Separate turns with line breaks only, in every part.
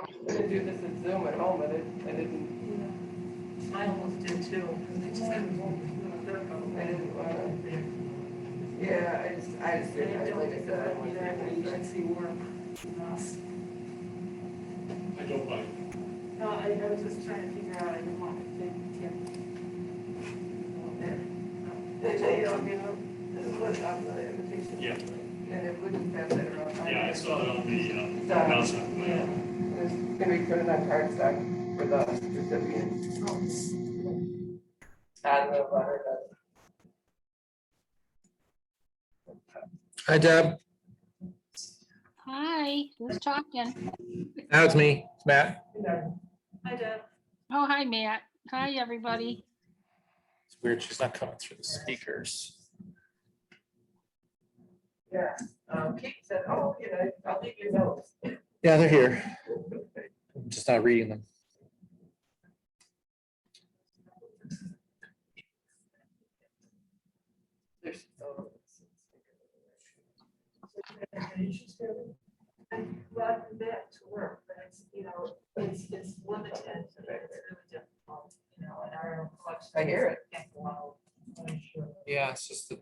I'm gonna do this in Zoom at home, and I didn't.
I almost did too. I just got
I didn't want to. Yeah, I just didn't. Like I said, I don't want to.
Agency work.
I don't like.
No, I was just trying to figure out, I didn't want to take Tim.
This is what's on the invitation.
Yeah.
And it wouldn't pass it around.
Yeah, I saw it on the
Done.
announcement.
Yeah. It's gonna be printed on cardstock for the recipient. And the letter that.
Hi, Deb.
Hi, who's talking?
That's me. It's Matt.
Hi, Deb.
Oh, hi, Matt. Hi, everybody.
It's weird. She's not coming through the speakers.
Yeah, Kate said, oh, you know, I'll leave you notes.
Yeah, they're here. I'm just not reading them.
There's,
I'm glad I'm back to work, but it's, you know, it's limited, it's really difficult, you know, and our collection.
I hear it.
Can't go out.
Yeah, it's just that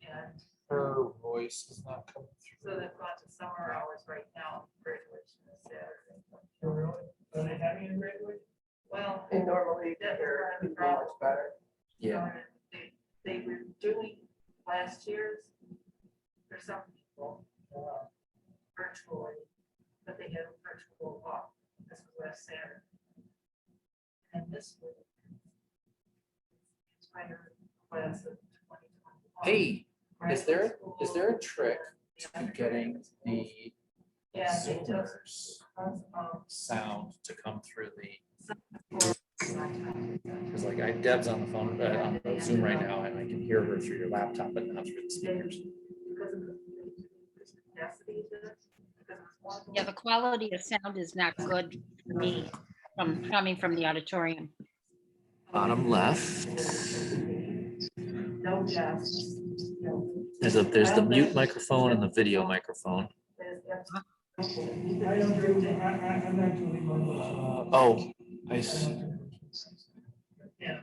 And
her voice is not coming
so they've gone to summer hours right now, graduation is Saturday.
Are they having a graduation?
Well,
and normally
That's
they're
part of the
much better.
through.
They were doing last year's for some people virtually, but they had a virtual walk. This was last Saturday. And this week, it's my class of 2021.
Hey, is there a trick to getting the
Yeah, they just,
Zoomers sound to come through the? Because like Deb's on the phone, on the Zoom right now, and I can hear her through your laptop, but not through the speakers.
because of the capacity to this, because it was one.
Yeah, the quality of sound is not good for me from coming from the auditorium.
Bottom left.
No guests.
There's the mute microphone and the video microphone. Oh, I see.
Yeah.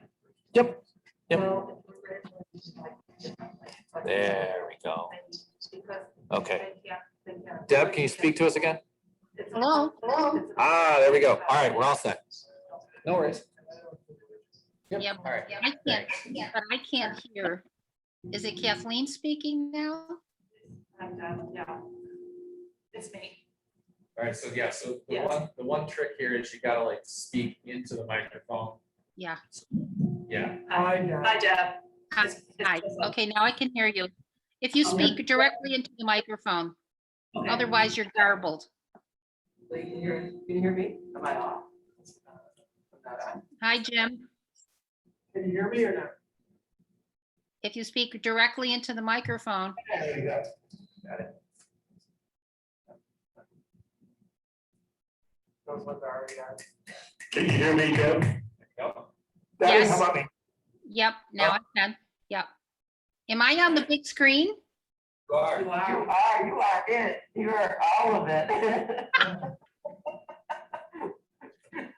Yep. Yep.
Well,
There we go. Okay.
They can't.
Deb, can you speak to us again?
Hello?
Ah, there we go. All right, we're all set. No worries.
Yep.
All right.
I can't, but I can't hear. Is it Kathleen speaking now?
Yeah. It's me.
All right, so yeah, so
Yes.
the one trick here is you gotta like speak into the microphone.
Yeah.
Yeah.
Hi, Deb.
Hi. Okay, now I can hear you. If you speak directly into the microphone,
Okay.
otherwise you're garbled.
Can you hear me? Am I off? I'm not on.
Hi, Jim.
Can you hear me or not?
If you speak directly into the microphone,
There you go.
Got it.
Those ones are already on. Can you hear me, Deb?
Yep.
Debbie,
Yes.
how about me?
yep, now I can. Yep. Am I on the big screen?
You are.
You are.
You are it. You are all of it.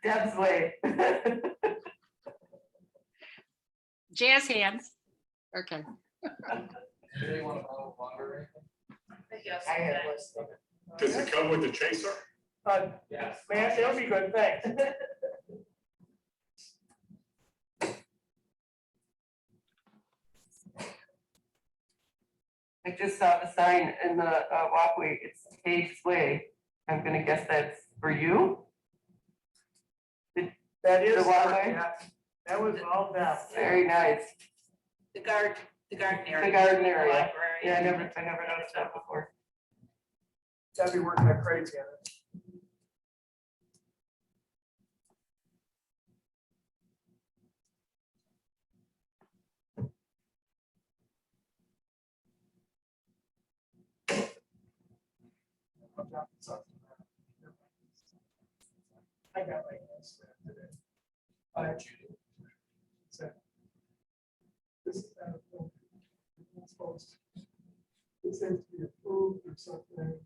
Deb's way.
Jazz hands. Okay.
Anybody want a bottle of water or anything?
Yes.
I have listened.
Does it come with the chaser?
Yes.
Man, that'll be good, thanks.
I just saw the sign in the walkway. It's Dave's Way. I'm gonna guess that's for you.
That is,
The walkway?
yeah, that was all that.
Very nice.
The garden area.
The garden area.
Library.
Yeah, I never noticed that before.
Debbie worked like crazy on it. I got my hands today. Hi, Judy. So, this is kind of cool. It's supposed to- It says to be approved or something.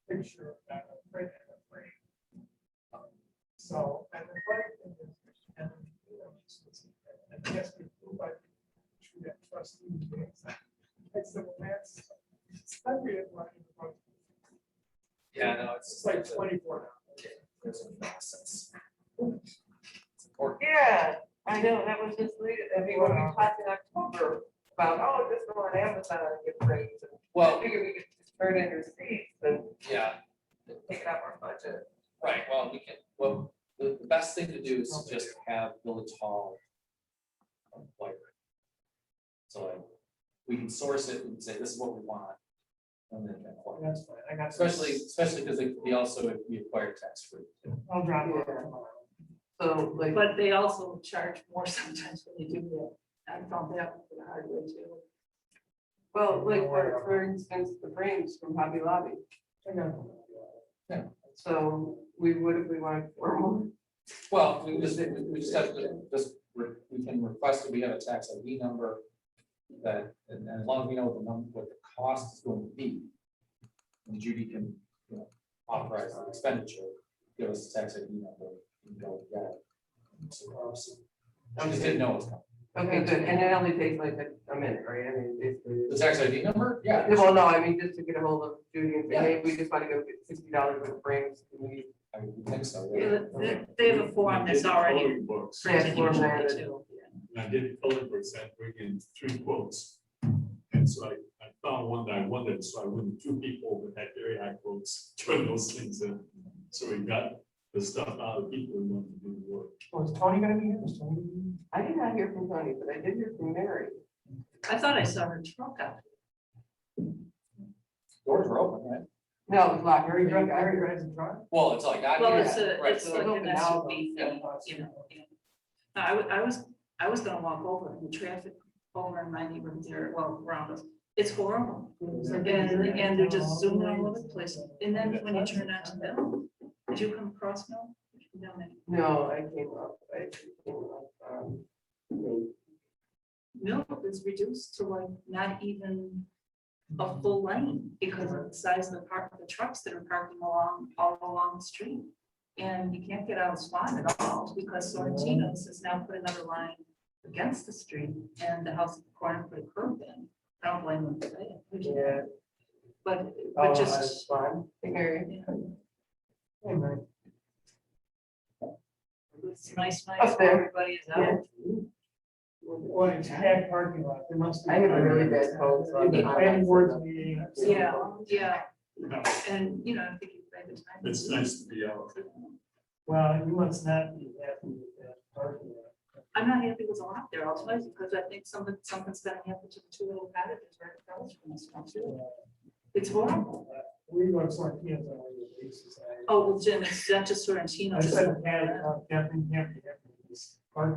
Picture of that. Yes, but that trustee meetings. I said, well, that's. I read it like,
Yeah, no,
it's like 24 now.
There's a process. It's important.
Yeah, I know, that was just late. I mean, when we talked in October about, oh, just go on Amazon and get rates. I
Well,
figured we could just turn in receipts and
yeah,
take it out of our budget.
right, well, we can, well, the best thing to do is to just have Village Hall. Like. So like, we can source it and say, this is what we want. And then,
That's fine. I got.
especially because we also, we acquire tax free.
I'll drop it
Yeah.
tomorrow.
So like,
But they also charge more sometimes when they do that. I found that for the hardware too.
well, like for instance, the frames from Hobby Lobby.
I got it.
So we would if we wanted four more.
Well, we just have to, we can request that we have a tax ID number. That, and as long as we know what the cost is going to be. And Judy can, you know, authorize the expenditure, give us the tax ID number, and go get it. So, I just didn't know it was coming.
Okay, good. And it only takes like a minute, right? I mean, basically.
The tax ID number? Yeah.
Well, no, I mean, just to get a hold of Judy and say,
Yeah.
hey, we just want to go get $60 worth of frames. Can we?
I would think so.
Yeah, they have a form that's already
Coloring books.
Yeah, form that.
too.
I did coloring books that bring in 3 quotes. And so I found one that I wanted, so I went to 2 people that had very high quotes, turn those things in. So we got the stuff out of people who wanted to do the work.
Was Tony gonna be here? Was Tony gonna be
I did not hear from Tony, but I did hear from Mary.
I thought I saw her truck out.
Doors are open, right?
No, it was locked.
here?
Mary drunk.
Harry drives a truck?
Well, it's like, I,
Well,
yeah,
it's a,
right.
it's
so
like
open
an
now,
SUV thing,
yeah.
you know. Yeah. No, I was gonna walk over the traffic over in my neighborhood there, well, around us. It's horrible. And they're just zooming all over the place. And then when you turn onto them, did you come across Mill? No, no.
No, I came up. I came up.
Mill is reduced to like not even a full lane because of the size of the trucks that are parking all along the street. And you can't get out of Swan at all because Sorrentino's has now put another line against the street and the house at the corner put a curb in. I don't blame them for that.
Yeah.
But
Oh,
just.
that's fine.
Hey, Mary.
Hey, Mary.
It's nice,
Up there.
everybody is
Yeah.
out.
Well, it's a packed parking lot. There must be.
I have a really bad cold, so I'm
The
not-
planning board's meeting.
Yeah, yeah, and you know, I think you by the time.
It's nice to be out.
Well, you must not be happy with that parking lot.
I'm not happy with a lot there, I'll tell you, because I think something's gonna happen to the 2 little cottages right across from us now too. It's horrible.
We go to Sorrentino's on a basis.
Oh, well, Jim, it's not just
I
Sorrentino.
said, camping.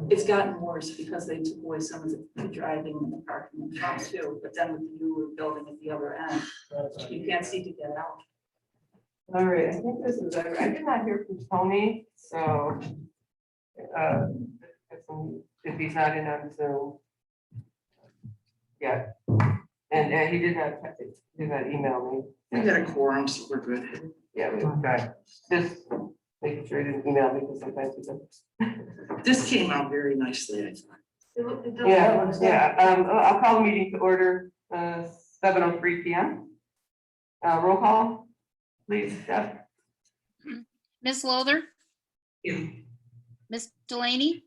It's gotten worse because they took away some of the driving and the parking and stuff too, but then with the newer building at the other end, you can't see to get out.
All right, I think this is, I did not hear from Tony, so. If he's not in on Zoom. Yeah, and he did not email me.
We got a quorum, so we're good.
Yeah, okay, just making sure he didn't email me, because sometimes he doesn't.
This came out very nicely, I thought.
It does-
Yeah, I'll call the meeting to order, 7:03 PM. Roll call, please, Jeff.
Ms. Lowther,
Yeah.
Ms. Delaney,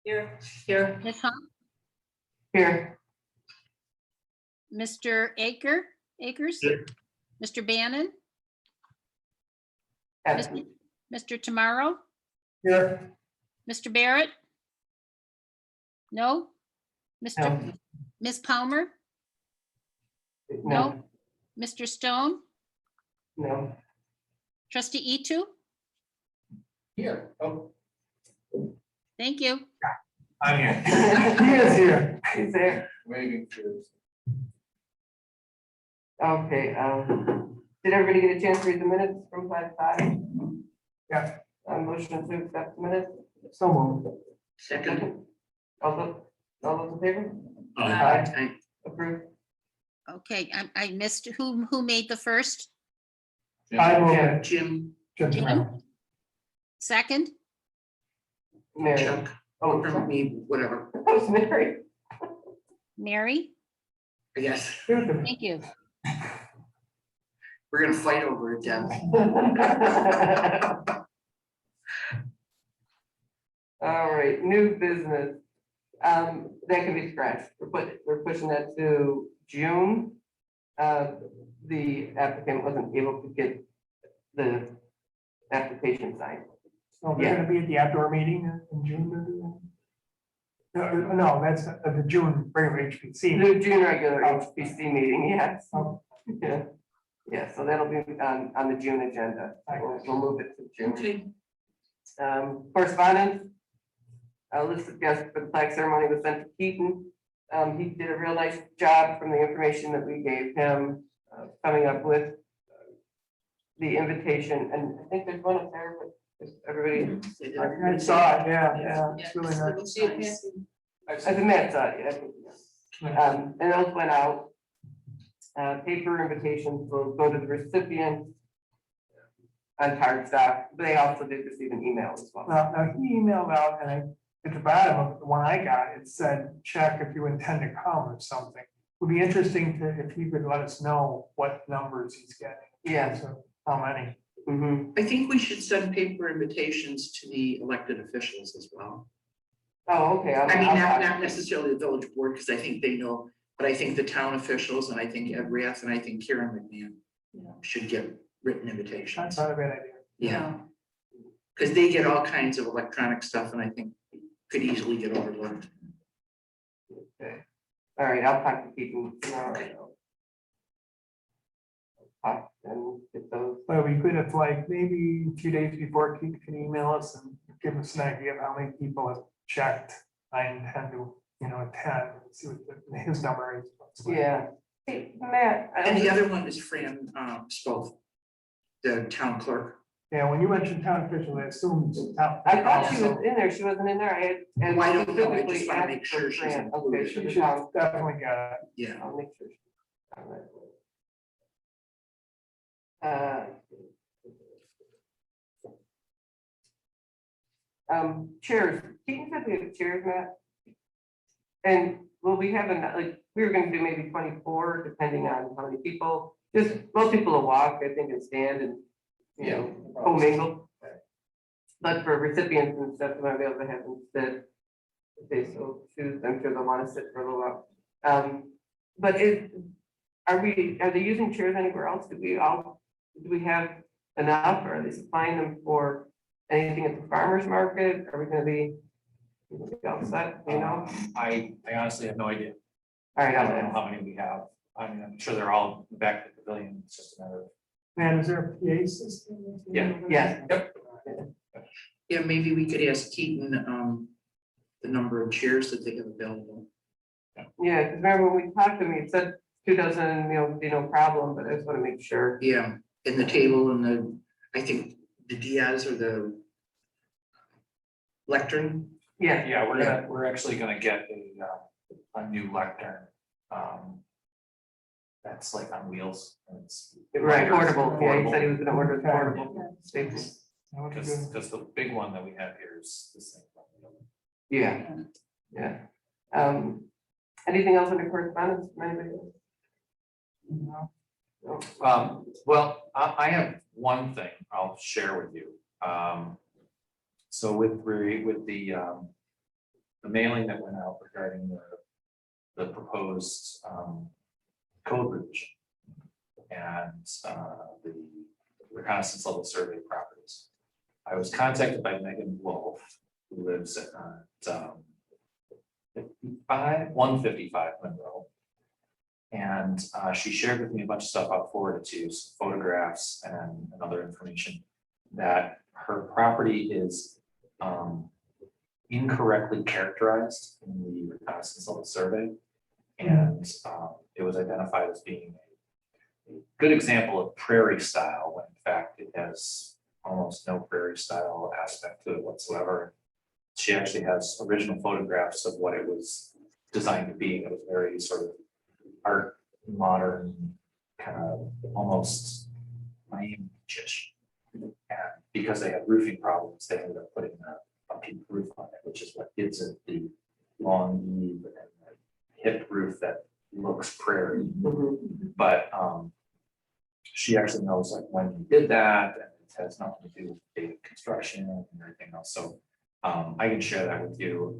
Here,
Ms. Hunt,
Here.
Mr. Akers,
Here.
Mr. Bannon,
Yes.
Mr. Tamaro,
Here.
Mr. Barrett? No?
No.
Ms. Palmer? No. Mr. Stone?
No.
Trustee Etu?
Here, oh,
Thank you.
I'm here. He is here.
He's there.
waiting for.
Okay, did everybody get a chance to read the minutes from 5:05?
Yeah.
Motion to accept the minutes?
So moved.
Second.
All those in favor?
Aye.
Approved.
Okay, I missed, who made the first?
I moved
Yeah.
it.
Jim,
Jim
Jim?
Brown.
Second?
Mary.
Chuck,
Oh,
from me, whatever,
Rosemary.
Mary,
I guess.
thank you.
We're gonna fight over it, Deb.
All right, new business. That can be scratched. We're pushing that to June. The applicant wasn't able to get the application signed.
So they're gonna be at the outdoor meeting in June. No, that's the June regular HPC.
The June regular HPC meeting, yes.
Oh.
Yeah, yeah, so that'll be on the June agenda. We'll move it to June.
Okay,
Correspondence. A list of guests for the flag ceremony was sent to Keaton. He did a real nice job from the information that we gave him, coming up with the invitation, and I think there's one up there, but is everybody,
I saw it, yeah, it's really nice.
I think Matt saw it, yeah, I think, yeah. And those went out. Paper invitations will go to the recipient on cardstock, but they also did receive an email as well.
Well, now he emailed out and at the bottom of the one I got, it said, check if you intend to come or something. Would be interesting to, if he could let us know what numbers he's getting.
Yeah.
So how many?
Mhm.
I think we should send paper invitations to the elected officials as well.
Oh, okay.
I mean, not necessarily the village board, because I think they know, but I think the town officials, and I think Ed Rath, and I think Karen McMahon should get written invitations.
That's not a bad idea.
Yeah. Because they get all kinds of electronic stuff, and I think could easily get overlooked.
Okay. All right, I'll talk to people tomorrow. Talk and get those.
But we could have like maybe a few days before, Keith can email us and give us an idea of how many people have checked. I intend to, attend, and see what his number is.
Yeah. Hey, Matt.
And the other one is Fran spoke, the town clerk.
Yeah, when you mentioned town official, I assumed.
I thought she was in there. She wasn't in there. I had.
Oh, I don't know. I just
specifically
wanna
asked
make
for
sure she's
Fran.
included.
Okay, so
She
the
should
town-
definitely got it.
Yeah.
I'll make sure. she's on that list. Chairs. Keaton said we have chairs, Matt. And will we have we were gonna do maybe 24, depending on how many people. Just most people will walk, I think, and stand and, commingle. But for recipients and stuff, we might be able to have them sit. If they so choose, I'm sure they'll want to sit for a little while. But are they using chairs anywhere else? Do we have enough? Or are they supplying them for anything at the farmer's market? Are we gonna be all set,
I honestly have no idea.
All right,
I
I'll
don't know
ask.
how many we have. I mean, I'm sure they're all back at the pavilion. It's just a matter of.
Man, is there a PA system?
Yeah.
Yep.
Yeah, maybe we could ask Keaton, the number of chairs that they have available.
Yeah, because remember when we talked to him, he said 2,000, be no problem, but I just want to make sure.
Yeah, and the table and I think the Diaz or the lectern.
Yeah,
Yeah, we're actually gonna get a new lectern. That's like on wheels. And it's
right, portable. Yeah, he said he was gonna order the
Okay.
portable. Staples.
Because the big one that we have here is the same.
Yeah, yeah. Anything else under correspondence from anybody else? No?
Well, I have one thing I'll share with you. So with the mailing that went out regarding the proposed code revision and the reconnaissance level survey properties. I was contacted by Megan Wolf, who lives at 155 Monroe. And she shared with me a bunch of stuff. I'll forward it to you, some photographs and other information that her property is incorrectly characterized in the reconnaissance level survey. And it was identified as being a good example of prairie style, when in fact it has almost no prairie style aspect to it whatsoever. She actually has original photographs of what it was designed to be. It was very sort of art, modern, kind of almost Miami-ish. And because they had roofing problems, they ended up putting a peak roof on it, which is what gives it the long eave and the hip roof that looks prairie. But she actually knows like when you did that, and it has nothing to do with the construction and everything else. So I can share that with you.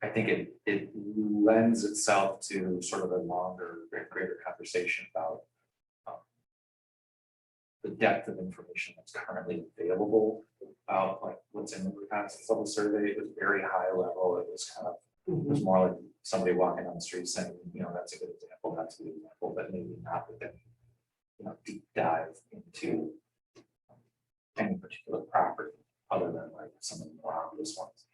I think it lends itself to sort of a longer, greater conversation about the depth of information that's currently available about like what's in the reconnaissance level survey. It was very high level. It was kind of, it was more like somebody walking down the street saying, you know, that's a good example, that's a good example, but maybe not with that, you know, deep dive into any particular property other than like some of the more obvious ones.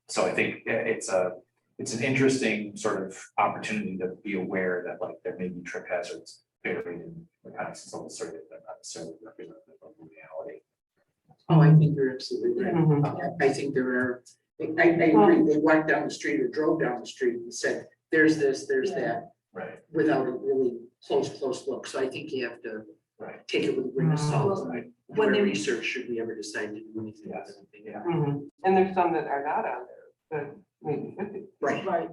So I think it's an interesting sort of opportunity to be aware that like there may be trip hazards buried in the reconnaissance level survey that are not necessarily representative of reality.
Oh, I think you're absolutely right.
Mhm.
I think there are, I agree, they walked down the street or drove down the street and said, there's this, there's that,
Right.
without a really close look. So I think you have to
Right.
take it with a grain of salt.
Right.
Do our research, should we ever decide to do anything with
Yes.
anything.
Yeah.
And there's some that are not on there, but maybe 50.
Right.
Right.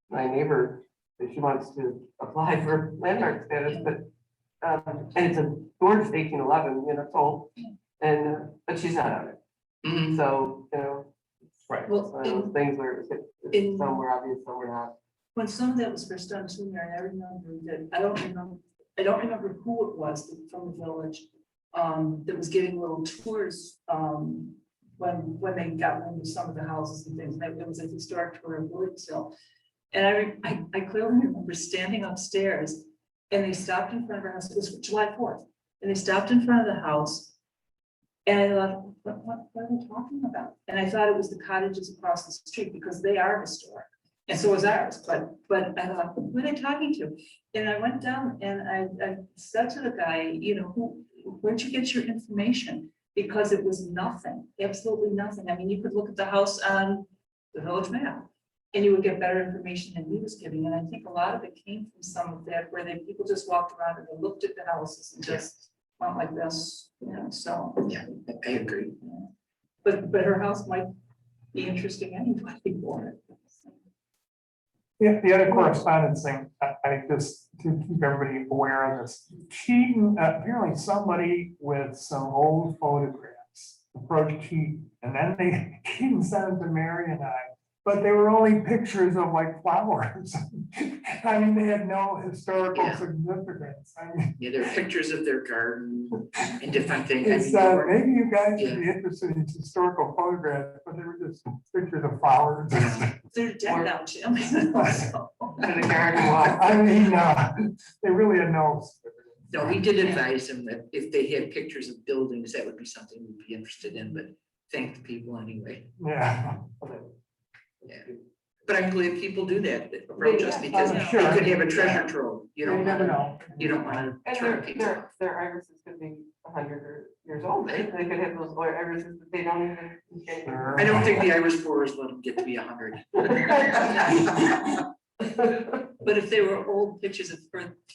My neighbor, she wants to apply for landmark status, but, and it's a gorgeous 1811, you know, it's old, and, but she's not on it.
Mhm.
So, you know,
Right.
it's
Well,
one of those things where
in-
some were obvious, some were not.
when some of that was first done to me, I remember that, I don't remember who it was from the village, that was giving little tours, when they got into some of the houses and things, and it was a historic tour of Williamsville. And I clearly remember standing upstairs, and they stopped in front of our house, it was July 4th, and they stopped in front of the house. And I thought, what are they talking about? And I thought it was the cottages across the street, because they are historic. And so was ours, but I thought, who are they talking to? And I went down and I said to the guy, you know, where'd you get your information? Because it was nothing, absolutely nothing. I mean, you could look at the house on the village map and you would get better information than he was giving. And I think a lot of it came from some of that, where people just walked around and they looked at the houses and just went like this, you know, so.
Yeah, I agree.
But her house might be interesting anyway for it.
Yeah, the other correspondence thing, I just to keep everybody aware of this. Keaton, apparently somebody with some old photographs approached Keaton, and then Keaton sent them to Mary and I, but they were only pictures of like flowers. I mean, they had no historical
Yeah.
significance. I mean,
Yeah, there are pictures of their garden and different things.
it's, maybe you guys should be interested in historical photographs, but they were just pictures of flowers.
They're dead now, Jim.
To the garden walk.
I mean, they really had no.
No, we did advise them that if they had pictures of buildings, that would be something we'd be interested in, but thank the people anyway.
Yeah.
Yeah. But I'm glad people do that, that approach us, because
I'm
they
sure.
could have a treasure trove, you
You never
know.
know.
You don't want to
And
turn people off.
their irises could be 100 years old, right? They could have those irises that they don't even.
Sure.
I don't think the Irish borers let them get to be 100.
But if they were old pictures of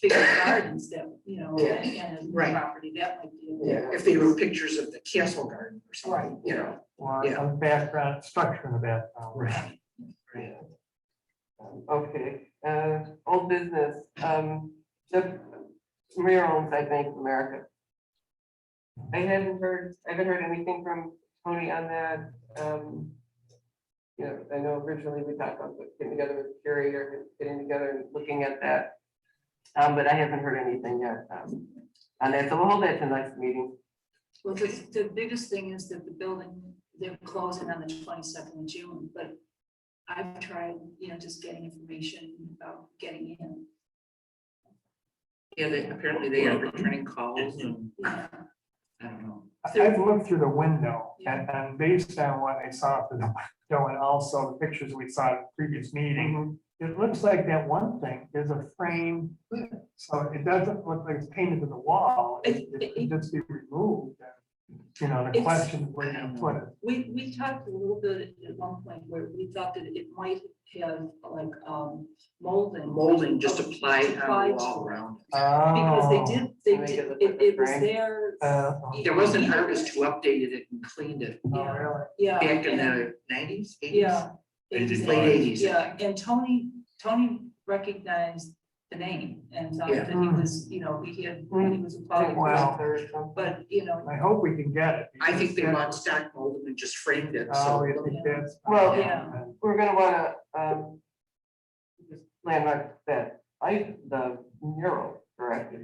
bigger gardens that, you know,
Yeah.
and
Right.
property, that might be.
Yeah.
If they were pictures of the castle garden or
Right.
something, you know.
Or
Yeah.
a background, structure in the background.
Right.
Okay, old business, the murals, I think, America. I haven't heard anything from Tony on that. You know, I know originally we talked about getting together with the curator, getting together and looking at that. But I haven't heard anything yet, on that, so we'll hold that to next meeting.
Well, the biggest thing is that the building, they're closing on the 22nd of June, but I've tried, you know, just getting information about getting in.
Yeah, apparently they are returning calls and
Yeah.
I don't know.
I've looked through the window and based on what I saw through the window and also the pictures we saw at the previous meeting, it looks like that one thing is a frame. So it doesn't look like it's painted to the wall. It can just be removed. You know, the
It's-
question, where you gonna put it?
We talked a little bit at one point where we thought that it might have like, molding.
Molding just
of-
applied on the
to
wall
it.
around.
Because they
Make
did,
it look like a
it was
frame.
there.
There was an artist who updated it and cleaned it
Oh, really?
Yeah.
back in
and-
the 90s, 80s.
Yeah. it was
85.
there.
Late 80s.
Yeah, and Tony recognized the name and thought
Yeah.
that he was, he was a
I
quality
think
Wow.
person,
or something.
but,
I hope we can get it.
I think they
because
bought stock mold and just framed it,
Oh,
so.
you think that's.
Well,
yeah.
We're gonna wanna, just landmark that, the mural, correct?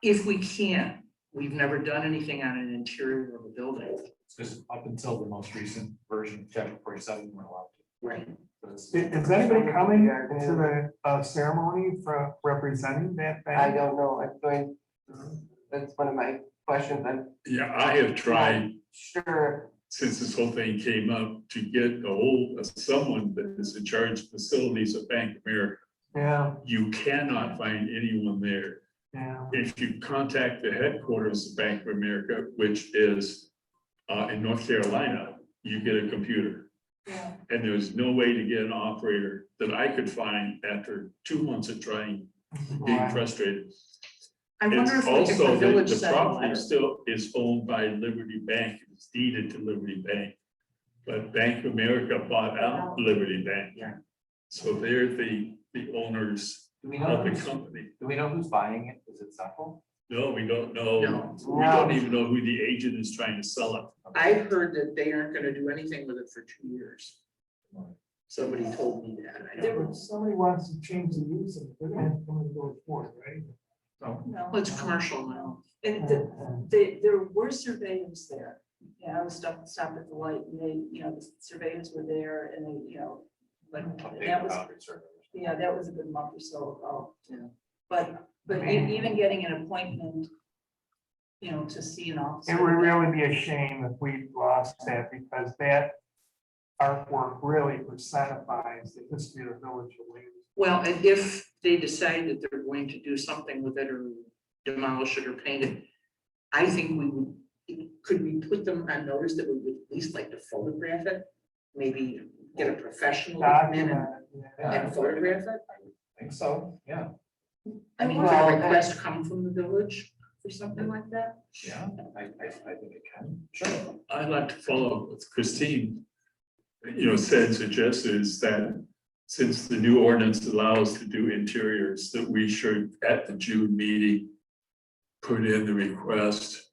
If we can, we've never done anything on an interior of a building.
Just up until the most recent version, chapter 47, we're allowed to.
Right.
Is anybody coming to the ceremony for representing that?
I
family?
don't know, I'm going, that's one of my questions, I'm
Yeah, I have tried
sure.
since this whole thing came up to get a hold of someone that is in charge of facilities at Bank of America.
Yeah,
You cannot find anyone there.
yeah.
If you contact the headquarters of Bank of America, which is in North Carolina, you get a computer.
Yeah.
And there's no way to get an operator that I could find after 2 months of trying, being
Right.
frustrated.
I wonder
It's
if we- if
also,
the
the
village
the
sent a
property
letter.
still is owned by Liberty Bank, it's deeded to Liberty Bank. But Bank of America bought out Liberty Bank.
Yeah.
So they're the owners
Do we
of
know
the
who's,
company.
do we know who's buying it? Is it Suffolk?
No, we don't know.
No.
We don't even know who the agent is trying to sell it.
I heard that they aren't gonna do anything with it for 2 years. Somebody told me that. I don't know.
If somebody wants to change the use of it, they're gonna have to come and go for it, right?
No.
Well, it's commercial now.
And there were surveyors there. Yeah, I was stopped at the light and they, the surveyors were there and they, but that was, yeah, that was a good month or so ago.
Yeah.
But even getting an appointment, to see an officer.
It would really be a shame if we lost that, because that artwork really personifies the history of the village of Williams.
Well, and if they decide that they're going to do something with it or demolish it or paint it, I think could we put them on notice that we would at least like to photograph it? Maybe get a professional to come in and photograph it?
I think so, yeah,
I mean,
Well,
could a request come from the village or something like that?
yeah, I think it can, sure.
I'd like to follow up with Christine. Suggested is that since the new ordinance allows to do interiors, that we should, at the June meeting, put in the request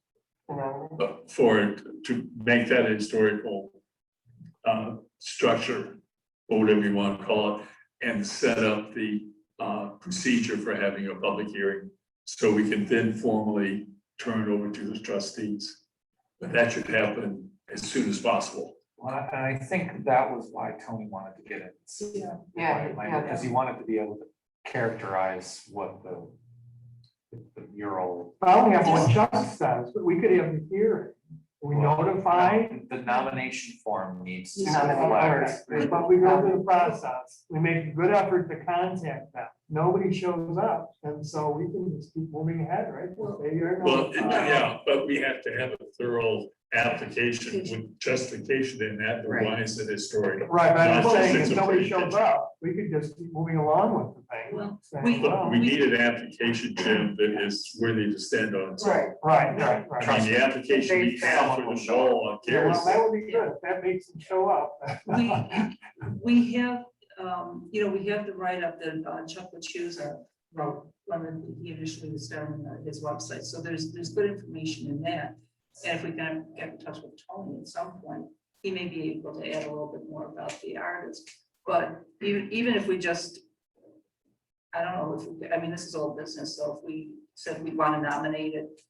for it to make that a historical structure, or whatever you want to call it, and set up the procedure for having a public hearing, so we can then formally turn it over to the trustees. But that should happen as soon as possible.
Well, and I think that was why Tony wanted to get it.
Yeah.
Because he wanted to be able to characterize what the mural.
I only have what Chuck says, but we could have the hearing. We notify,
The nomination form needs to.
Nominate.
but we go through the process. We make a good effort to contact them. Nobody shows up, and so we can just keep moving ahead, right? They are
Well,
notified.
yeah, but we have to have a thorough application with justification in that,
Right.
why is it historic?
Right, but I'm
Not just
saying,
it's
if
a
nobody
pretty
shows
picture.
up, we could just keep moving along with the thing.
Well,
saying,
we-
well,
We need an application, Jim, that is worthy to stand on its own.
Right.
I mean, the application we have for the wall on
Yeah, well,
Garrison.
that would be good. That makes them show up.
We have, we have the write-up that Chuck Lachusa wrote when he initially was starting his website. So there's good information in that. And if we can get in touch with Tony at some point, he may be able to add a little bit more about the artist. But even if we just, I don't know, this is all business, so if we said we want to nominate it,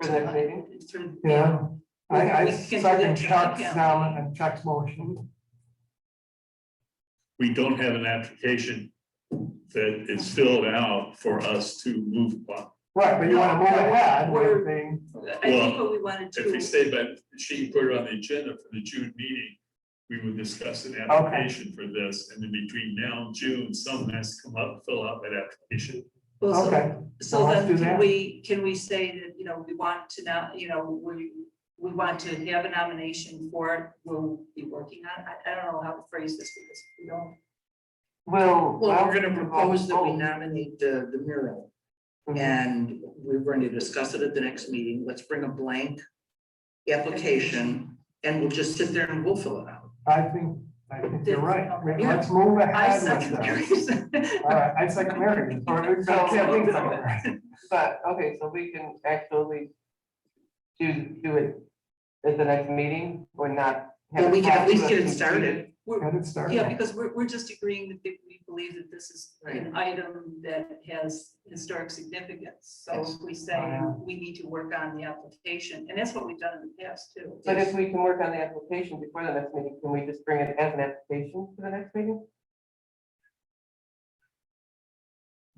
For the next meeting?
Yeah. I
We can do
second
that
Chuck's
tonight,
now
yeah.
and Chuck's motion.
We don't have an application that is filled out for us to move upon.
Right, but you want to move ahead with
We're-
the,
I think what we wanted
If we
to,
stay by, she put it on the agenda for the June meeting, we would discuss an application for this, and then between now and June, someone has to come up, and fill out that application.
well,
okay.
so
Well, let's
then
do that.
can we say that, we want to now, we want to have a nomination for it, we'll be working on it. I don't know how to phrase this because we don't.
Well,
Well, we're gonna propose that we
oh,
nominate the mural,
mhm.
and we're going to discuss it at the next meeting. Let's bring a blank application, and we'll just sit there and we'll fill it out.
I think you're right. Let's move
I
ahead
second
with
Mary's.
that. All right, I second Mary.
But, okay, so we can actually do it at the next meeting or not? have
Well, we can at least get it
completed?
started.
Get it started.
Yeah, because we're just agreeing that we believe that this is an item that has historic significance. So if we say we need to work on the application, and that's what we've done in the past too.
But if we can work on the application before the next meeting, can we just bring it as an application to the next meeting?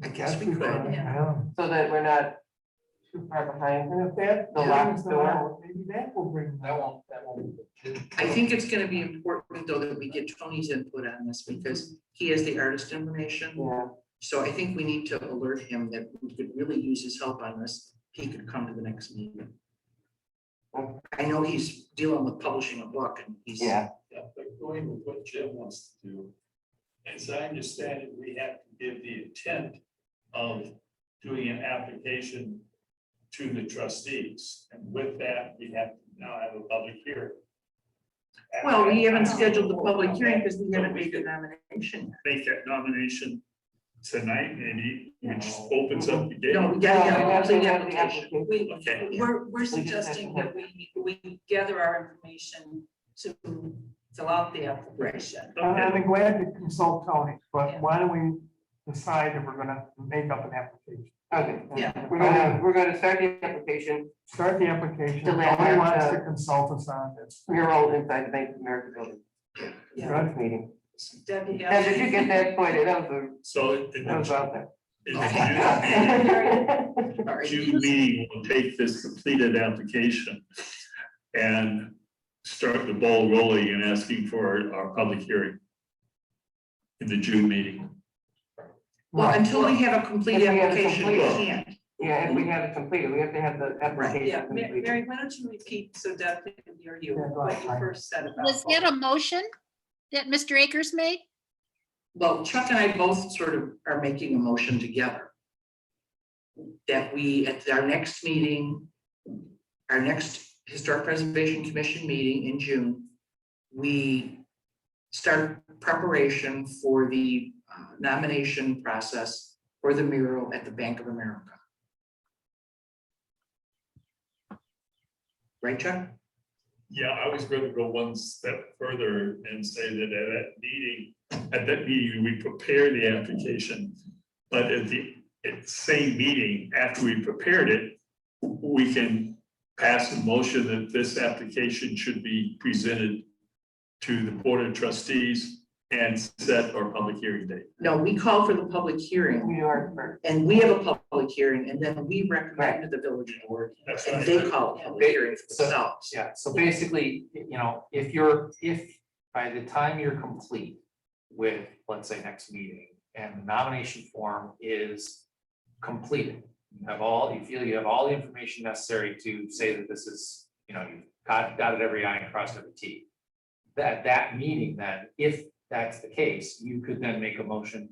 I guess we could.
Yeah.
So that we're not too far behind.
And if that,
The locked door.
maybe that will bring.
That won't.
I think it's gonna be important though that we get Tony's input on this because he has the artist information.
Yeah,
So I think we need to alert him that we could really use his help on this. He could come to the next meeting. I know he's dealing with publishing a book and he's.
yeah.
Yeah, but going with what Jim wants to do, as I understand it, we have to give the intent of doing an application to the trustees. And with that, we have to now have a public hearing.
Well, we haven't scheduled the public hearing because we haven't made the nomination.
Make that nomination tonight, maybe, which opens up the gate.
No, we
No,
gotta
we
have a
have to
complete
have the
application.
application.
Okay.
We're suggesting that we gather our information to fill out the application.
I'm glad to consult Tony, but
Yeah.
why don't we decide if we're gonna make up an application?
Okay.
Yeah.
We're gonna start the application,
Start the application,
The
Tony
landmark,
wants to consult us on this.
mural inside the Bank of America building.
Yeah.
Next meeting.
Debbie,
And did you get that pointed? That
So
was out there.
in the
All right.
June meeting, we'll take this completed application and start the ball rolling and asking for our public hearing in the June meeting.
Well, until we have a complete
If we have it
application, we
completed.
can't.
Yeah, if we have it completed, we have to have the
Yeah,
application completed.
Mary, why don't you repeat so Deb can hear you,
Yeah, go
what you
ahead.
first said about.
Was that a motion that Mr. Akers made?
Well, Chuck and I both sort of are making a motion together. That we, at our next meeting, our next Historic Preservation Commission meeting in June, we start preparation for the nomination process for the mural at the Bank of America. Right, Chuck?
Yeah, I was going to go one step further and say that at that meeting, we prepare the application. But at the same meeting, after we prepared it, we can pass a motion that this application should be presented to the Board of Trustees and set our public hearing date.
No, we call for the public hearing
You are first.
and we have a public hearing and then we recommend to the village board
That's
and
right.
they call a public hearing for
So-
themselves.
Yeah, so basically, if by the time you're complete with, let's say, next meeting, and the nomination form is completed, you feel you have all the information necessary to say that this is, you've dotted every I and crossed every T. That meeting then, if that's the case, you could then make a motion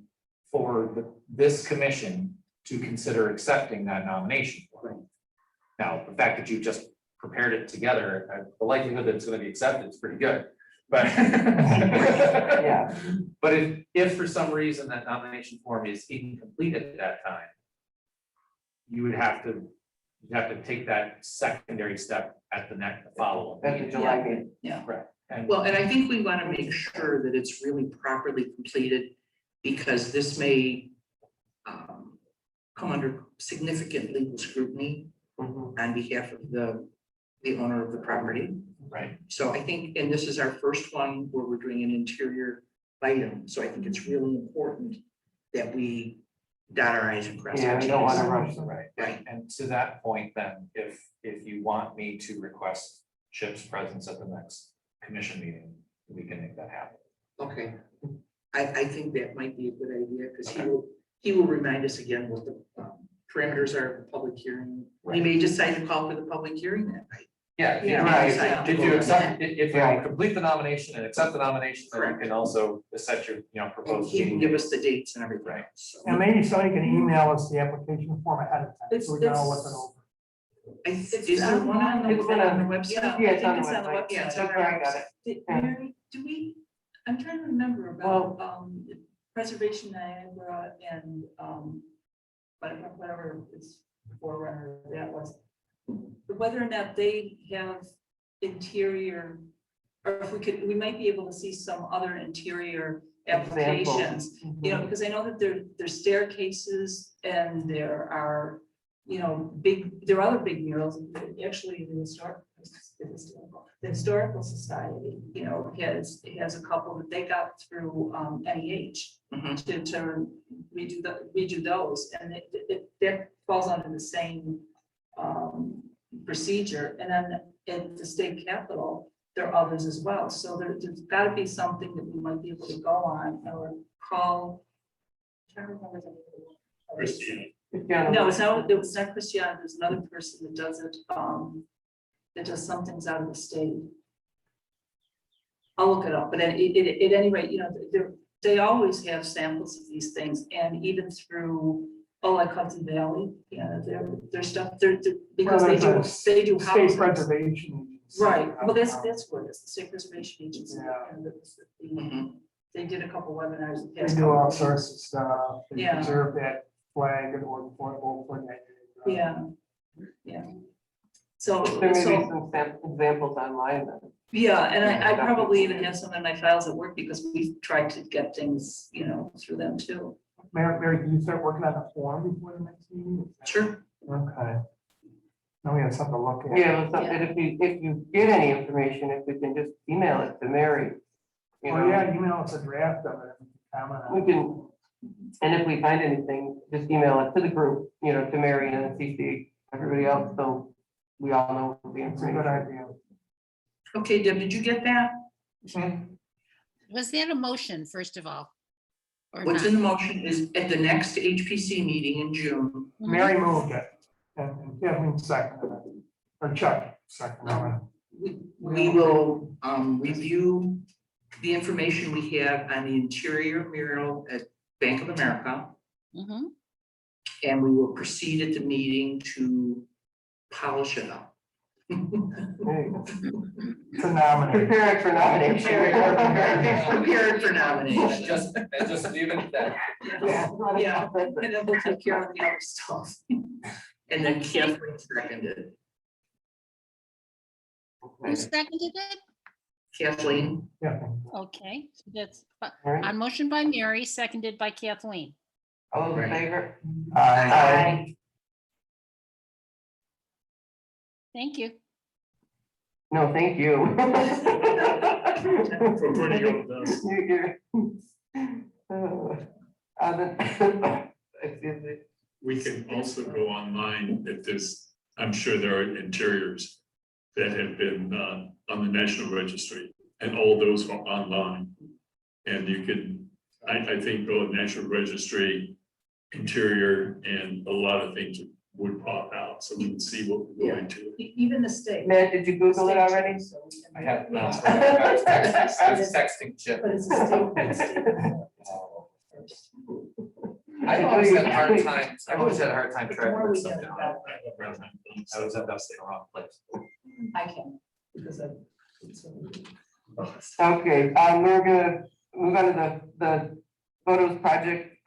for this commission to consider accepting that nomination form. Now, the fact that you just prepared it together, the likelihood that it's going to be accepted is pretty good. But
Yeah.
but if for some reason that nomination form is incomplete at that time, you would have to take that secondary step at the follow-up.
That's the
meeting.
July meeting.
Right. And
Well, and I think we want to make sure that it's really properly completed because this may come under significant legal scrutiny
Mhm.
on behalf of the owner of the property.
right.
So I think, and this is our first one where we're doing an interior item, so I think it's really important that we dot our i's and cross our
Yeah, we
t's.
don't want to rush.
Right,
Right.
and to that point, then, if you want me to request Chip's presence at the next commission meeting, we can make that happen.
Okay, I think that might be a good idea, because he will remind us again what the parameters are of the public hearing. We may decide to call for the public hearing that night.
Yeah,
Yeah,
right.
right.
if you accept, if you
Right.
complete the nomination and accept the nomination, then you
Correct.
can also set your,
And
proposed
he can
meeting
give
date.
us the dates and everything.
Right.
So
And maybe somebody can email us the application form ahead of time, so we can all look it
It's-
over.
is there one on the,
It's been
on the
on-
website?
Yeah,
Yeah,
I
it's on
think
the
it's on the
website.
website.
Yeah, it's
That's where I got it.
Did-
Yeah.
Mary, do we, I'm trying to remember about, Preservation Niagara and, whatever is forerunner that was. Whether or not they have interior, or if we might be able to see some other interior applications. You know, because I know that there's staircases and there are, there are other big murals, actually the historical society, has a couple that they got through NEH
Mhm.
to redo those, and that falls under the same procedure, and then at the state capitol, there are others as well, so there's gotta be something that we might be able to go on or call. I'm trying to remember the name of it.
Christine.
No, it was not Christiane, there's another person that does it, that does some things out of the state. I'll look it up, but at any rate, they always have samples of these things, and even through, like Hudson Valley, their stuff, because
Well,
they
there's
do
a State
houses.
preservation. agency.
Right, well, that's what it is, the State Preservation Agency.
Yeah.
And
Mhm.
they did a couple webinars. the
They
past
do
couple
all
of
sorts of stuff. They
Yeah.
preserve that flag and old flag.
weeks. Yeah. So,
There may be
so,
some examples online then.
yeah, and I probably even have some in my files at work because we've tried to get things, through them too.
Mary, can you start working on the form before the next meeting?
Sure.
Okay. Now we have something to look at.
Yeah, well, if you get any information, if we can just email it to Mary.
Oh, yeah, email us a draft of it. Comment on
We
it.
can, and if we find anything, just email it to the group, to Mary and then CC everybody else, so we all know the
It's a good
information.
idea.
Okay, Deb, did you get that?
Was that a motion, first of all? Or
What's
not?
in the motion is at the next HPC meeting in June,
Mhm.
Mary moved it, and Kevin seconded it, or Chuck seconded it.
we will review the information we have on the interior mural at Bank of America.
Mhm.
And we will proceed at the meeting to polish it up.
There you go.
To nominate.
Prepare it for nomination.
Prepared for nomination.
And just leave it at that.
Yeah. And then we'll take care of the other stuff.
And then Kathleen seconded.
Who seconded it?
Kathleen,
Yeah.
Okay, so that's
All right.
on motion by Mary, seconded by Kathleen.
All those in favor?
Aye.
Thank you.
No, thank you.
For putting up with us.
Excuse me.
We can also go online if there's, I'm sure there are interiors that have been on the National Registry, and all those are online. And you can, I think, go to National Registry, interior, and a lot of things would pop out, so we can see what we're going to.
Even the state.
Matt, did you Google it already?
I have, no, I was texting Chip.
But it's a state.
I've always had a hard time, I've always had a hard time
The
tracking
more we
this stuff
get
down.
about
I always end up staying in the wrong place.
I can, because I.
Okay, we're gonna move on to the photos project.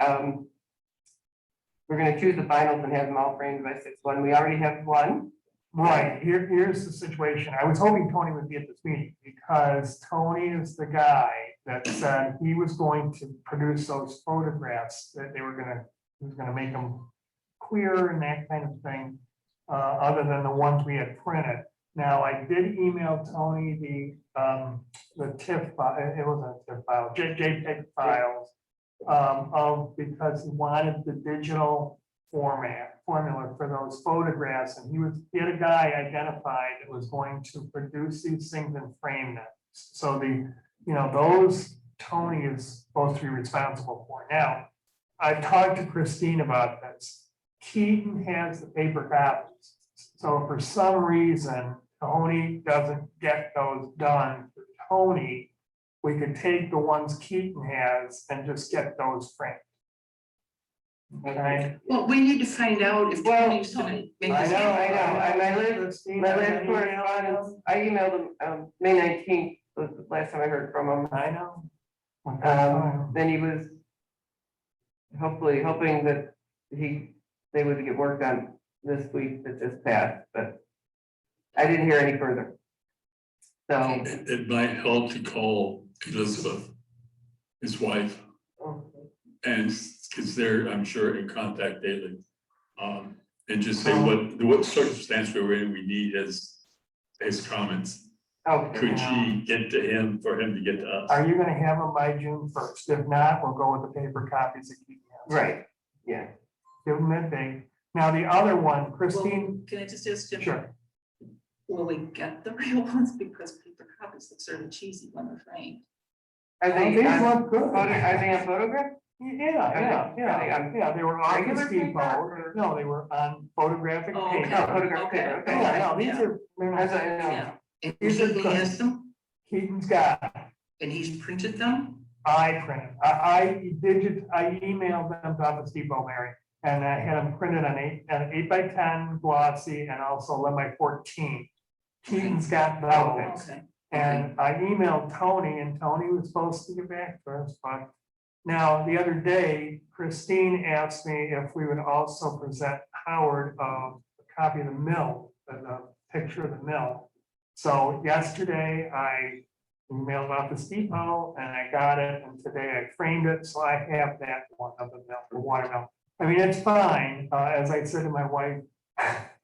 We're gonna choose the finals and have them all framed by 6/1. We already have one.
Right, here's the situation. I was hoping Tony would be at this meeting because Tony is the guy that said he was going to produce those photographs that he was gonna make them clear and that kind of thing, other than the ones we had printed. Now, I did email Tony the TIFF file, it wasn't a TIFF file, JPEG files, because he wanted the digital formula for those photographs, and he had a guy identified that was going to produce these things and frame them. So those Tony is supposed to be responsible for. Now, I talked to Christine about this. Keaton has the paper copies. So for some reason, Tony doesn't get those done for Tony, we could take the ones Keaton has and just get those framed. Okay?
Well, we need to find out if
Well,
Tony's gonna make
I
this.
know,
And
Christine,
my
I
last
got an email.
correspondence, I emailed him, May 19th was the last time I heard from him.
I know.
Then he was hopefully hoping that they would get work done this week that just passed, but I didn't hear any further. So,
It might help to call Elizabeth, his wife, and because they're, I'm sure, in contact daily. And just say what circumstance we're in, we need his comments.
okay,
Could she get to him for him to get to us?
Are you gonna have them by June 1st? If not, we'll go with the paper copies that Keaton has.
right, yeah.
Give them that thing. Now, the other one, Christine,
Can I just ask Jim?
sure.
Will we get the real ones? Because paper copies look sort of cheesy when they're framed.
Are they
These
on
look good.
are they on photograph?
Yeah, they were on
Regular
the
paper
depot.
or-
No, they were on photographic
Oh,
paper.
okay.
Oh, photograph paper, okay.
Yeah, no, these
Yeah.
are, they're
As
not,
I know.
Yeah.
And
These are
he
good.
has them,
Keaton's got,
and he's printed them?
I printed, I emailed them to Office Depot, Mary. And I had them printed on an 8x10 glossy and also 11x14. Keaton's got those.
Okay.
And I emailed Tony and Tony was supposed to get back to us, but now the other day, Christine asked me if we would also present Howard a copy of the mill, the picture of the mill. So yesterday I emailed Office Depot and I got it, and today I framed it, so I have that one of the mill, the water mill. I mean, it's fine, as I said to my wife.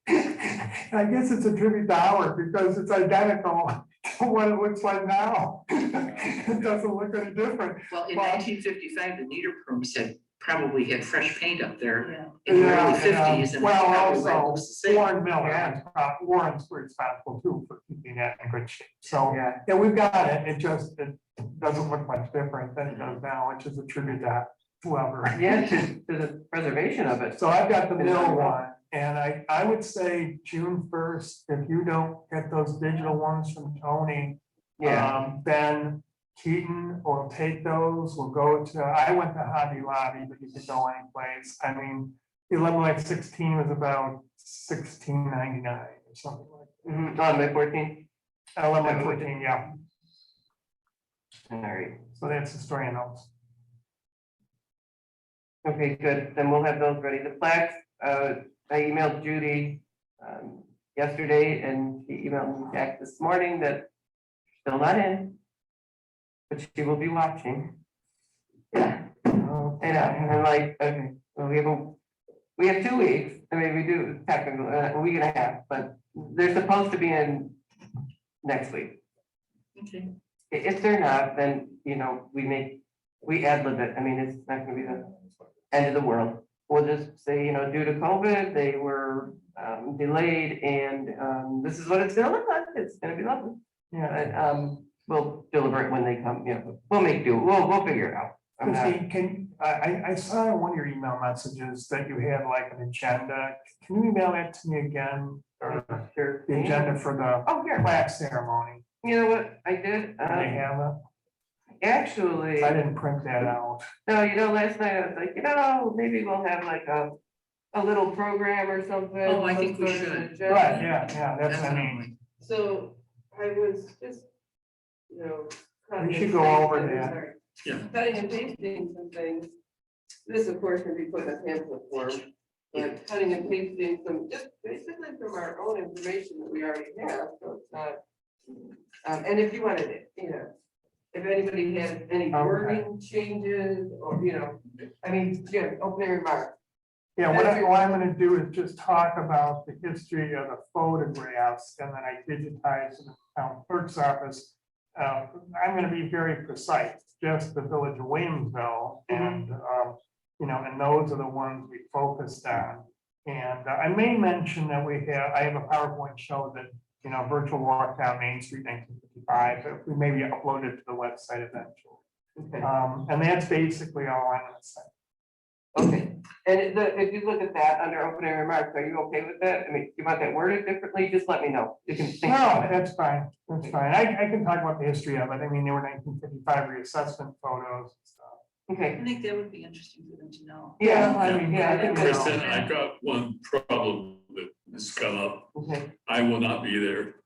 I guess it's a tribute to Howard because it's identical to what it looks like now. It doesn't look any different.
Well, in
Well-
1955, the Niederprums probably had fresh paint up there
Yeah.
in the
Yeah,
early 50s, and
well,
probably
also,
looks the same.
Warren Miller, Warren's responsible too for keeping that in good shape. So,
Yeah,
yeah, we've got it. It doesn't look much different than it does now, which is a tribute to whoever.
yeah, to the preservation of it.
So I've got the mill one, and I would say June 1st, if you don't get those digital ones from Tony,
Yeah,
then Keaton will take those, we'll go to, I went to Hobby Lobby, but you could go any place. I mean, 11x16 was about $16.99 or something like
on May 14th,
that. 11x14, yeah.
all right,
So that's the story in those.
okay, good, then we'll have those ready. The plaques, I emailed Judy yesterday, and she emailed me back this morning that still not in, but she will be watching. Yeah, and I'm like, okay, well, we have 2 weeks, I mean, we do technically, a week and a half, but they're supposed to be in next week.
Okay.
If they're not, then, we ad-lib it, I mean, it's not gonna be the end of the world. We'll just say, due to COVID, they were delayed, and this is what it's gonna look like, it's gonna be lovely.
Yeah.
But, we'll deliberate when they come, we'll make do, we'll figure it out. I'm not-
Christine, I saw in one of your email messages that you had like an agenda. Can you email that to me again? Or
Sure.
the agenda for the
Oh, here,
plaque ceremony?
you know what, I did,
Do they have it?
actually,
I didn't print that out.
no, last night I was like, maybe we'll have like a little program or something.
Oh, I think we
some sort of
should.
agenda.
Right, yeah, that's what I mean.
Definitely.
So I was just, cutting
We should
and
go over
pasting-
that.
sorry.
Yeah.
Cutting and pasting some things. This, of course, can be put in a pamphlet form, but cutting and pasting some, just basically from our own information that we already have, so it's not. And if you wanted it, if anybody has any wording changes or, I mean, Jim, opening remarks.
Yeah, what I'm gonna do is just talk about the history of the photographs, and then I digitize in the town clerk's office. I'm gonna be very precise, just the village of Williamsville, and, and those are the ones we focused on. And I may mention that I have a PowerPoint show that, virtual walk down Main Street 1955, but we maybe upload it to the website eventually.
Okay.
And that's basically all I'm gonna say.
Okay, and if you look at that under opening remarks, are you okay with that? I mean, you want that worded differently, just let me know. You can think
No,
about it.
that's fine, that's fine. I can talk about the history of it. I mean, there were 1955 reassessment photos and stuff.
Okay,
I think that would be interesting for them to know.
yeah,
I mean,
yeah, I think
you know.
Kristen, I got one problem that has come up.
okay.
I will not be there.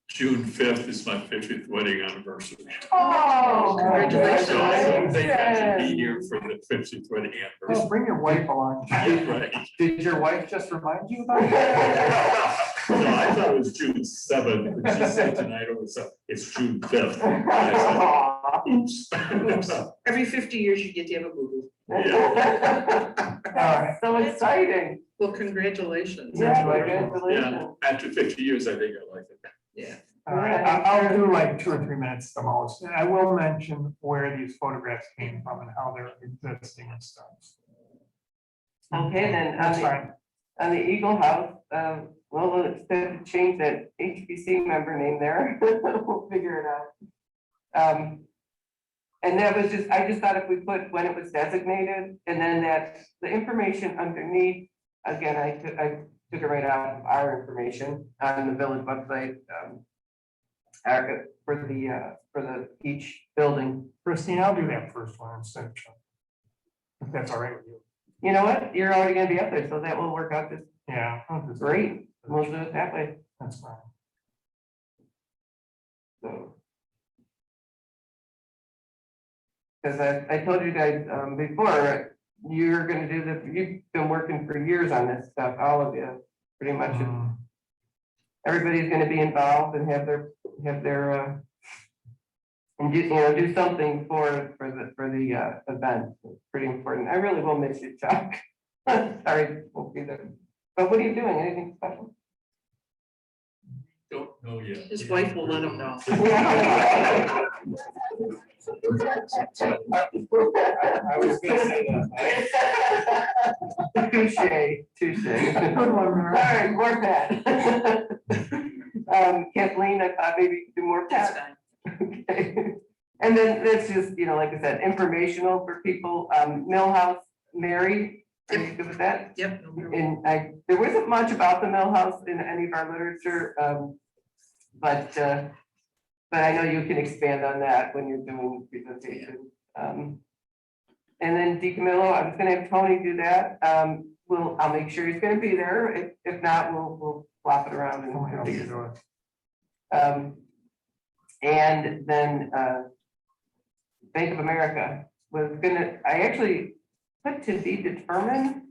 June 5th is my 50th wedding anniversary.
Oh,
Congratulations.
So I don't think I should be here for the 50th wedding
Oh,
anniversary.
bring your wife along.
Yeah, right.
Did your wife just remind you about it?
No, I thought it was June 7th, but she said tonight it was, it's June 5th. I said, oops.
Every 50 years you get to have a boo-boo.
That's so exciting.
Well, congratulations.
Yeah,
Yeah,
congratulations.
after 50 years, I think I like it.
Yeah.
All right, I'll do like 2 or 3 minutes the most. And I will mention where these photographs came from and how they're existing and stuff.
Okay, then,
That's fine.
on the Eagle House, well, we'll instead change that HPC member name there. We'll figure it out. And that was just, I just thought if we put when it was designated, and then that the information underneath, again, I took it right out of our information on the village website. For the each building.
Christine, I'll do that first one instead of Chuck. If that's all right with you.
You know what? You're already gonna be up there, so that will work out just
Yeah. I'll just-
great. We'll do it that way.
That's fine.
So. Because I told you guys before, you're gonna do this, you've been working for years on this stuff, all of you, pretty much. Everybody's gonna be involved and have their, and do something for the event. It's pretty important. I really will miss you, Chuck. Sorry, won't be there. But what are you doing? Anything special?
Don't know yet.
His wife will let him know.
I was gonna say that.
Touche. Good one, all right, more Pat. Kathleen, I thought maybe you could do more
That's
Pat.
fine.
Okay. And then that's just, like I said, informational for people. Millhouse, Mary, are you good with that?
Yep. no, we're-
And there wasn't much about the Millhouse in any of our literature, but I know you can expand on that when you're doing presentation. And then DeCamillo, I was gonna have Tony do that. I'll make sure he's gonna be there. If not, we'll flop it around
Someone else
and
can do it.
and then Bank of America was I actually put to be determined,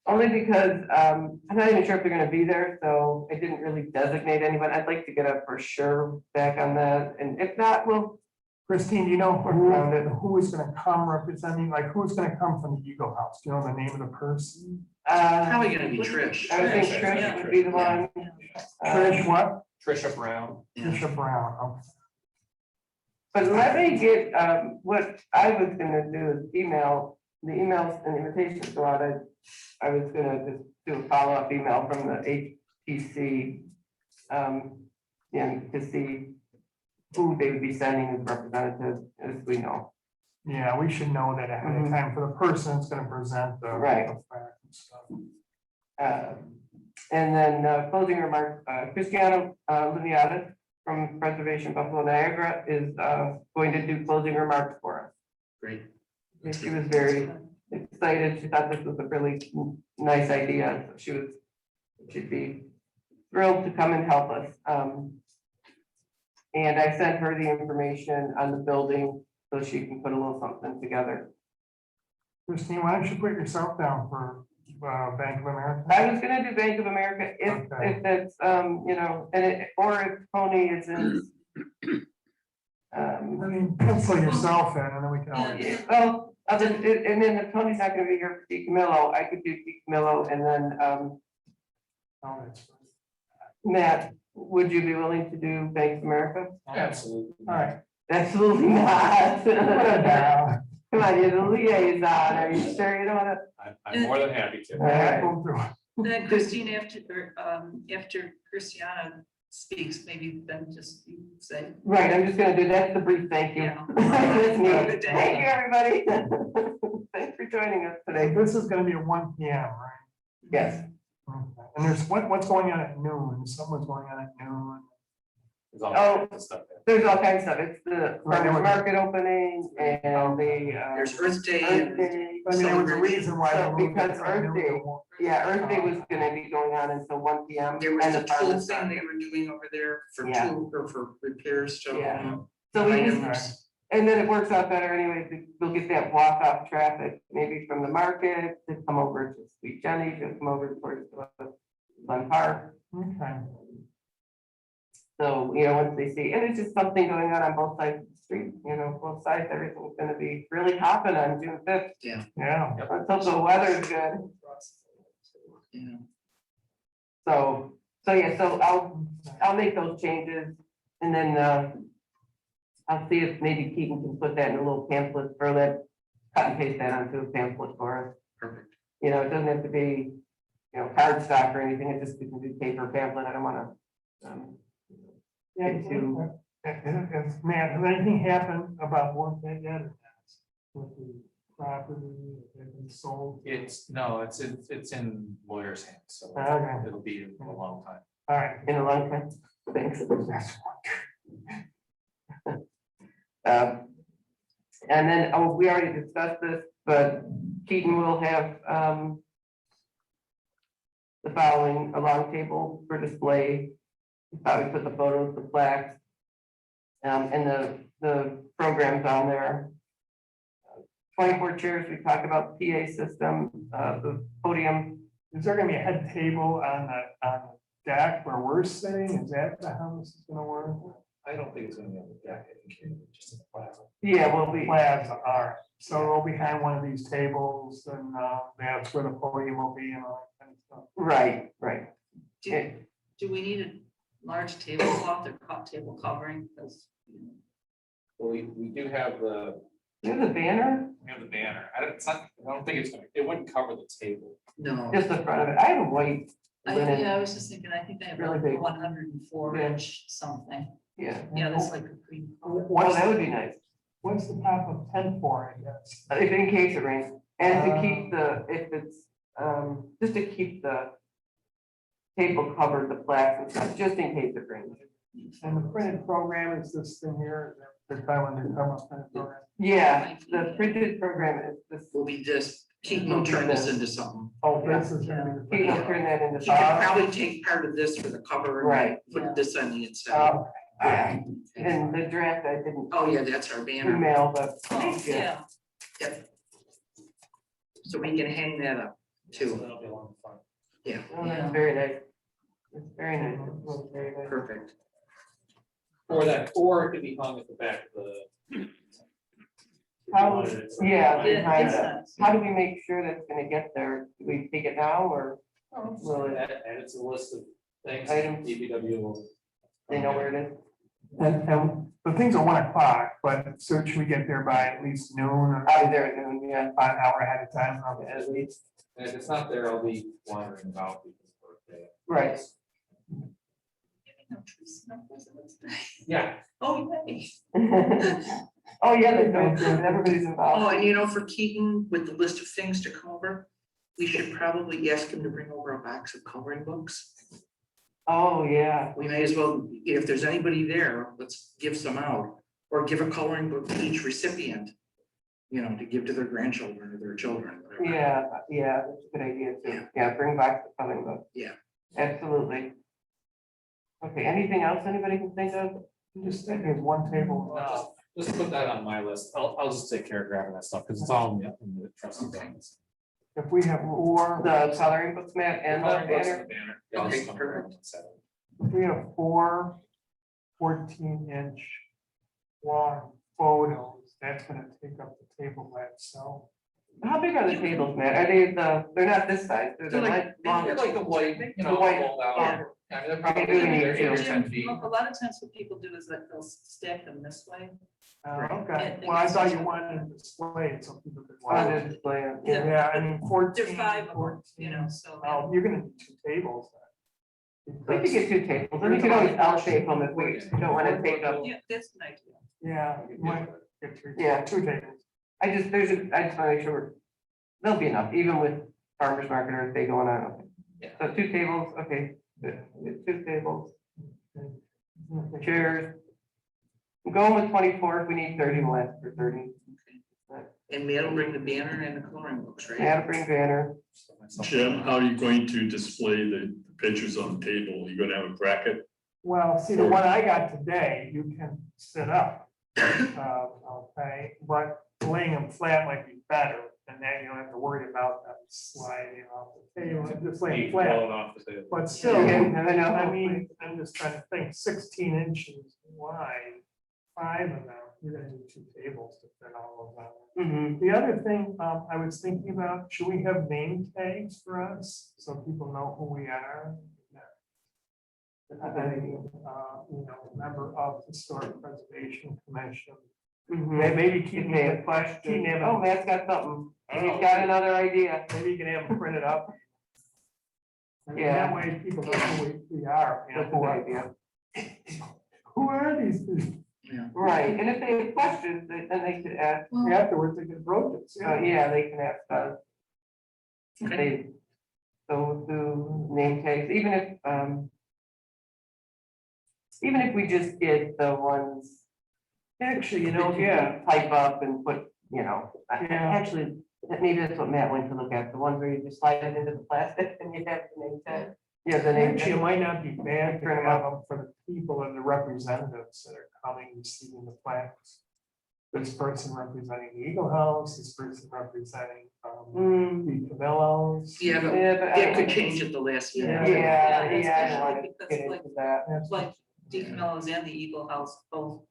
only because I'm not even sure if they're gonna be there, so I didn't really designate anyone. I'd like to get a for sure back on that, and if not, we'll.
Christine, do you know who is gonna come representing, like who's gonna come from the Eagle House? Do you know the name of the person?
Probably gonna be Trish.
I would think
Trish,
Trish would be the one.
Trish what?
Trisha Brown.
Trisha Brown. Okay.
But let me get, what I was gonna do is emails and invitations go out. I was gonna just do a follow-up email from the HPC, and to see who they would be sending as representatives, as we know.
Yeah, we should know that ahead of time for the person that's gonna present the.
Right.
the facts and stuff.
And then closing remarks, Cristiano Luniatis from Preservation Buffalo Niagara is going to do closing remarks for us.
Great.
And she was very excited. She thought this was a really nice idea. So she'd be thrilled to come and help us. And I sent her the information on the building so she can put a little something together.
Christine, why don't you put yourself down for Bank of America?
I was gonna do Bank of America
Okay.
if that's, or if Tony is in.
I mean, pencil yourself in and then we can always.
Yeah, well, and then if Tony's not gonna be here for DeCamillo, I could do DeCamillo and then,
Oh, that's fine.
Matt, would you be willing to do Bank of America?
Absolutely.
All right.
Absolutely not.
Put it down.
Come on, you're the liaison. Are you sure you don't wanna?
I'm more than happy to.
All right.
We'll do it.
Then Christine, after Christiana speaks, maybe then just you say.
Right, I'm just gonna do, that's the brief thank you.
Yeah.
That's me.
Good day.
Thank you, everybody. Thanks for joining us today.
This is gonna be at 1 PM, right?
Yes,
Okay. And there's, what's going on at noon? Someone's going on at noon.
There's all
Oh.
kinds of stuff there.
there's all kinds of stuff. It's the
Right,
farmer's
there was-
market opening and the,
There's Earth Day
Earth
and
Day.
I mean, there was a reason why.
So,
they moved it
because
from
Earth
noon to
Day-
1.
Yeah, Earth Day was gonna be going on until 1 PM.
there was
and
a
the
tool
farmer's
thing they
market.
were doing over there for
Yeah.
tool, or for repairs to.
Yeah. So we just,
items.
and then it works out better anyway, we'll get that walk off traffic, maybe from the market to come over to Sweet Jenny, to come over towards Glen Park.
Okay.
So, once they see, and it's just something going on both sides of the street, both sides, everything's gonna be really hopping on June 5th.
Yeah.
Until the weather's good.
Yeah.
So yeah, so I'll make those changes and then, I'll see if maybe Keaton can put that in a little pamphlet for that, cut and paste that onto a pamphlet for us.
Perfect.
It doesn't have to be, cardstock or anything, it just, we can do paper pamphlet, I don't wanna.
Yeah,
Get to-
Matt, has anything happened about work that yet? With the property that has been sold?
It's in lawyer's hands, so
Okay.
it'll be a long time.
All right.
In a long time, thanks. And then, we already discussed this, but Keaton will have, the following, a long table for display. Probably put the photos, the plaques, and the programs on there. 24 chairs, we talked about the PA system, the podium.
Is there gonna be a head table on the deck where we're sitting? Is that how this is gonna work?
I don't think it's gonna be on the deck, I think it's just in the plaza.
Yeah, will be,
Labs are, so we'll behind one of these tables and that's where the podium will be and all that kind of stuff.
right.
Do we need a large tablecloth or table covering? Because,
Well, we do have the
There's a banner,
banner. I don't think it wouldn't cover the table.
No.
just the front of it. I have a white linen.
I was just thinking, I think they have
Really
like
big.
104
Yeah.
inch something.
Yeah,
Yeah, that's like a green.
oh,
What's,
that would be nice,
what's the top of tent for, I guess?
if in case it rains, and to keep if it's, just to keep the table covered, the plaques and stuff, just in case it rains.
And the printed program is this thing here, they're calling the printed program.
Yeah, the printed program is this,
Will be just, Keaton will turn this into something.
Oh, this is gonna be. the
Keaton will
printed
turn that into.
He could probably take part of this for the cover. and
Right.
Put this on the inside.
program.
Yeah, and the draft I didn't
Oh, yeah, that's our banner.
email, but.
Oh, yeah.
So we can hang that up
So
too.
that'll be along the front.
Yeah,
Oh, that's very nice. It's very nice. It looks very nice.
perfect.
Or it could be hung at the back of the.
How, yeah,
Yeah,
behind
it's
it.
nice.
How do we make sure that's gonna get there? Do we take it now or will it,
Add it to the list of things.
Items.
DPW will.
they know where it is?
And the things are 1 o'clock, but so should we get there by at least noon or
I'll be there at noon, yeah.
an hour ahead of time?
At least,
And if it's not there, I'll be wandering about people's birthday.
right.
No trees, no presidents.
Yeah.
Oh, yay.
Oh, yeah, they're doing good. Everybody's involved.
Oh, and for Keaton, with the list of things to come over, we should probably ask him to bring over a box of coloring books.
Oh, yeah.
We may as well, if there's anybody there, let's give some out, or give a coloring book to each recipient. To give to their grandchildren or their children, whatever.
Yeah, that's a good idea too. Yeah, bring back the coloring book.
Yeah.
Absolutely. Okay, anything else anybody can think of?
Just think there's 1 table.
No, just put that on my list. I'll just take care of grabbing that stuff because it's all in the trustee things.
If we have 4,
The coloring books, Matt, and the
Coloring books
banner?
and the banner. Yeah, I'll
Okay,
just come grab
perfect.
one set of them.
if we have 4 14-inch long photos, that's gonna take up the table by itself.
How big are the tables, Matt? Are they they're not this size, they're the
They're
like
like-
longer.
They're like the white,
The white,
fold out.
yeah.
I mean, they're
They
probably,
do need
they're 8 or
to.
10 feet.
A lot of times what people do is that they'll stack them this way.
Okay,
And-
well, I thought you wanted to display it so people could watch
On
it.
the display,
Yeah.
Yeah, I mean, 14.
They're 5 of them,
14.
so.
Oh, you're gonna need 2 tables then.
We could get 2 tables, and we could always L-shape them if we don't want to take up.
Yeah, that's an idea.
Yeah, you might get 3.
Yeah.
2 tables.
I just want to make sure there'll be enough, even with farmer's market or if they going on, okay.
Yeah.
So 2 tables, okay, good. 2 tables. Chairs. I'm going with 24, if we need 30, we'll ask for 30.
And Matt will bring the banner and the coloring books, right?
Yeah, bring banner.
Jim, how are you going to display the pictures on the table? You gonna have a bracket?
Well, see, the one I got today, you can sit up. Okay, but laying them flat might be better, and then you don't have to worry about them sliding off the table, just laying flat.
Falling off the table.
But still,
Okay, I know.
I mean, I'm just trying to think, 16 inches wide, 5 of them, you're gonna need 2 tables to fit all of them.
Mhm.
The other thing, I was thinking about, should we have name tags for us, so people know who we are? Member of the Historic Preservation Commission.
Mhm.
Maybe
If
keep
they have
keep
questions,
them.
oh, Matt's got something, he's
Oh.
got another idea.
Maybe you can have them printed up. And
Yeah.
that way people know who we are. You know,
That's a good idea.
Who are these people?
Yeah.
Right, and if they have questions, then they could ask,
Afterwards, they can approach us.
yeah, they can ask us. If
Okay.
they go through name tags, even if we just get the ones.
Actually, you
that
know,
can
yeah,
Type up and put,
Yeah.
actually, maybe that's what Matt went to look at, the ones where you just slide it into the plastic and you have the name tag. Yeah, the name
actually, it
tag.
might not be bad to have them for the people and the representatives that are coming, receiving the plaques. This person representing the Eagle House, this person representing the Camellos.
Yeah, but
Yeah, but I
it
don't-
could change at the last
Yeah,
minute.
yeah, I
especially
don't want to
because
get
like-
into that.
Like Deacon Mellows and the Eagle House both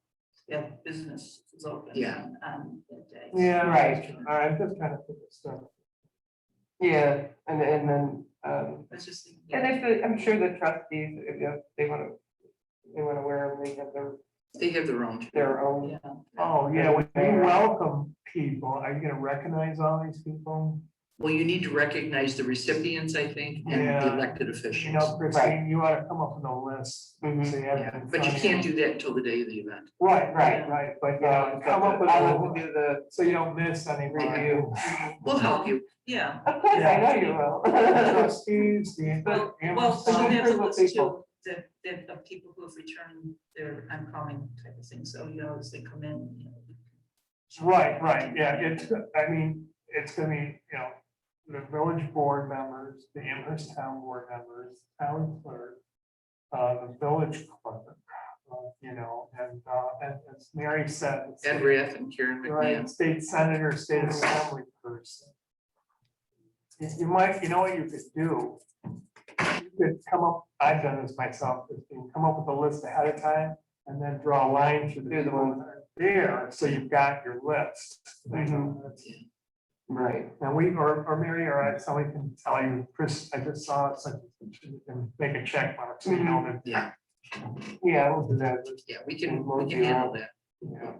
have businesses open.
Yeah.
On that day.
Yeah,
Right.
All right, just kind of put this stuff.
Yeah, and then,
That's just.
and if, I'm sure the trustees, if they want to wear them, they have
They have their own.
their own.
Yeah.
Oh, yeah, when you welcome people, are you gonna recognize all these people?
Well, you need to recognize the recipients, I think, and the
Yeah.
elected
You
officials.
know, Christine, you ought to come up with a list.
Mhm.
So you have it
Yeah,
in
but you
front of
can't do that until the day of the event.
Right,
Right.
right, but
Yeah,
come up with
I
a
will
list,
do the
so you don't miss any
review.
We'll help you.
Yeah.
Of course, I know you will.
Trustees, the.
Well,
Amherst
so
Town-
there's a
Approve of
list
people.
too, that of people who have returned their uncommon type of thing, so you know, as they come in, you know.
Right, yeah, it's, I mean, it's gonna be, you know, the village board members, the Amherst Town board members, town clerk, the village clerk, you know, and as Mary said. it's
Ed Rath and Karen
Right,
McMahon.
state senator, state assembly person. You might, you know what you could do? You could come up, I've done this myself, is you come up with a list ahead of time and then draw a line through the
Do the
people that are there, so you've got your list.
Right.
Now, we, or Mary, or somebody can tell you, Chris, I just saw such, you can make a check mark, so you know that.
Yeah,
Yeah, we'll do that.
yeah, we can handle that.
Yeah.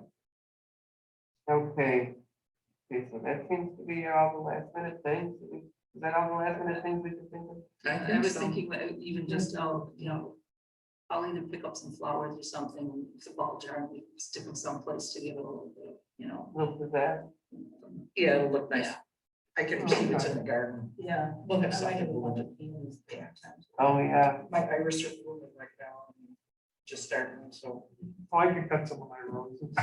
Okay. Okay, so that seems to be all the last minute things. Is that all the last minute things we can think of?
I was thinking that even just, you know, I'll either pick up some flowers or something, the ball jar, and we stick them someplace to give it a little bit, you know.
We'll do that.
Yeah, it'll look nice.
Yeah.
I can see what's in the garden.
Yeah.
We'll have
I might have a
something.
bunch of peonies there.
Oh, yeah.
My iris are blooming right now, just starting, so.
Oh, I can cut some of my roses.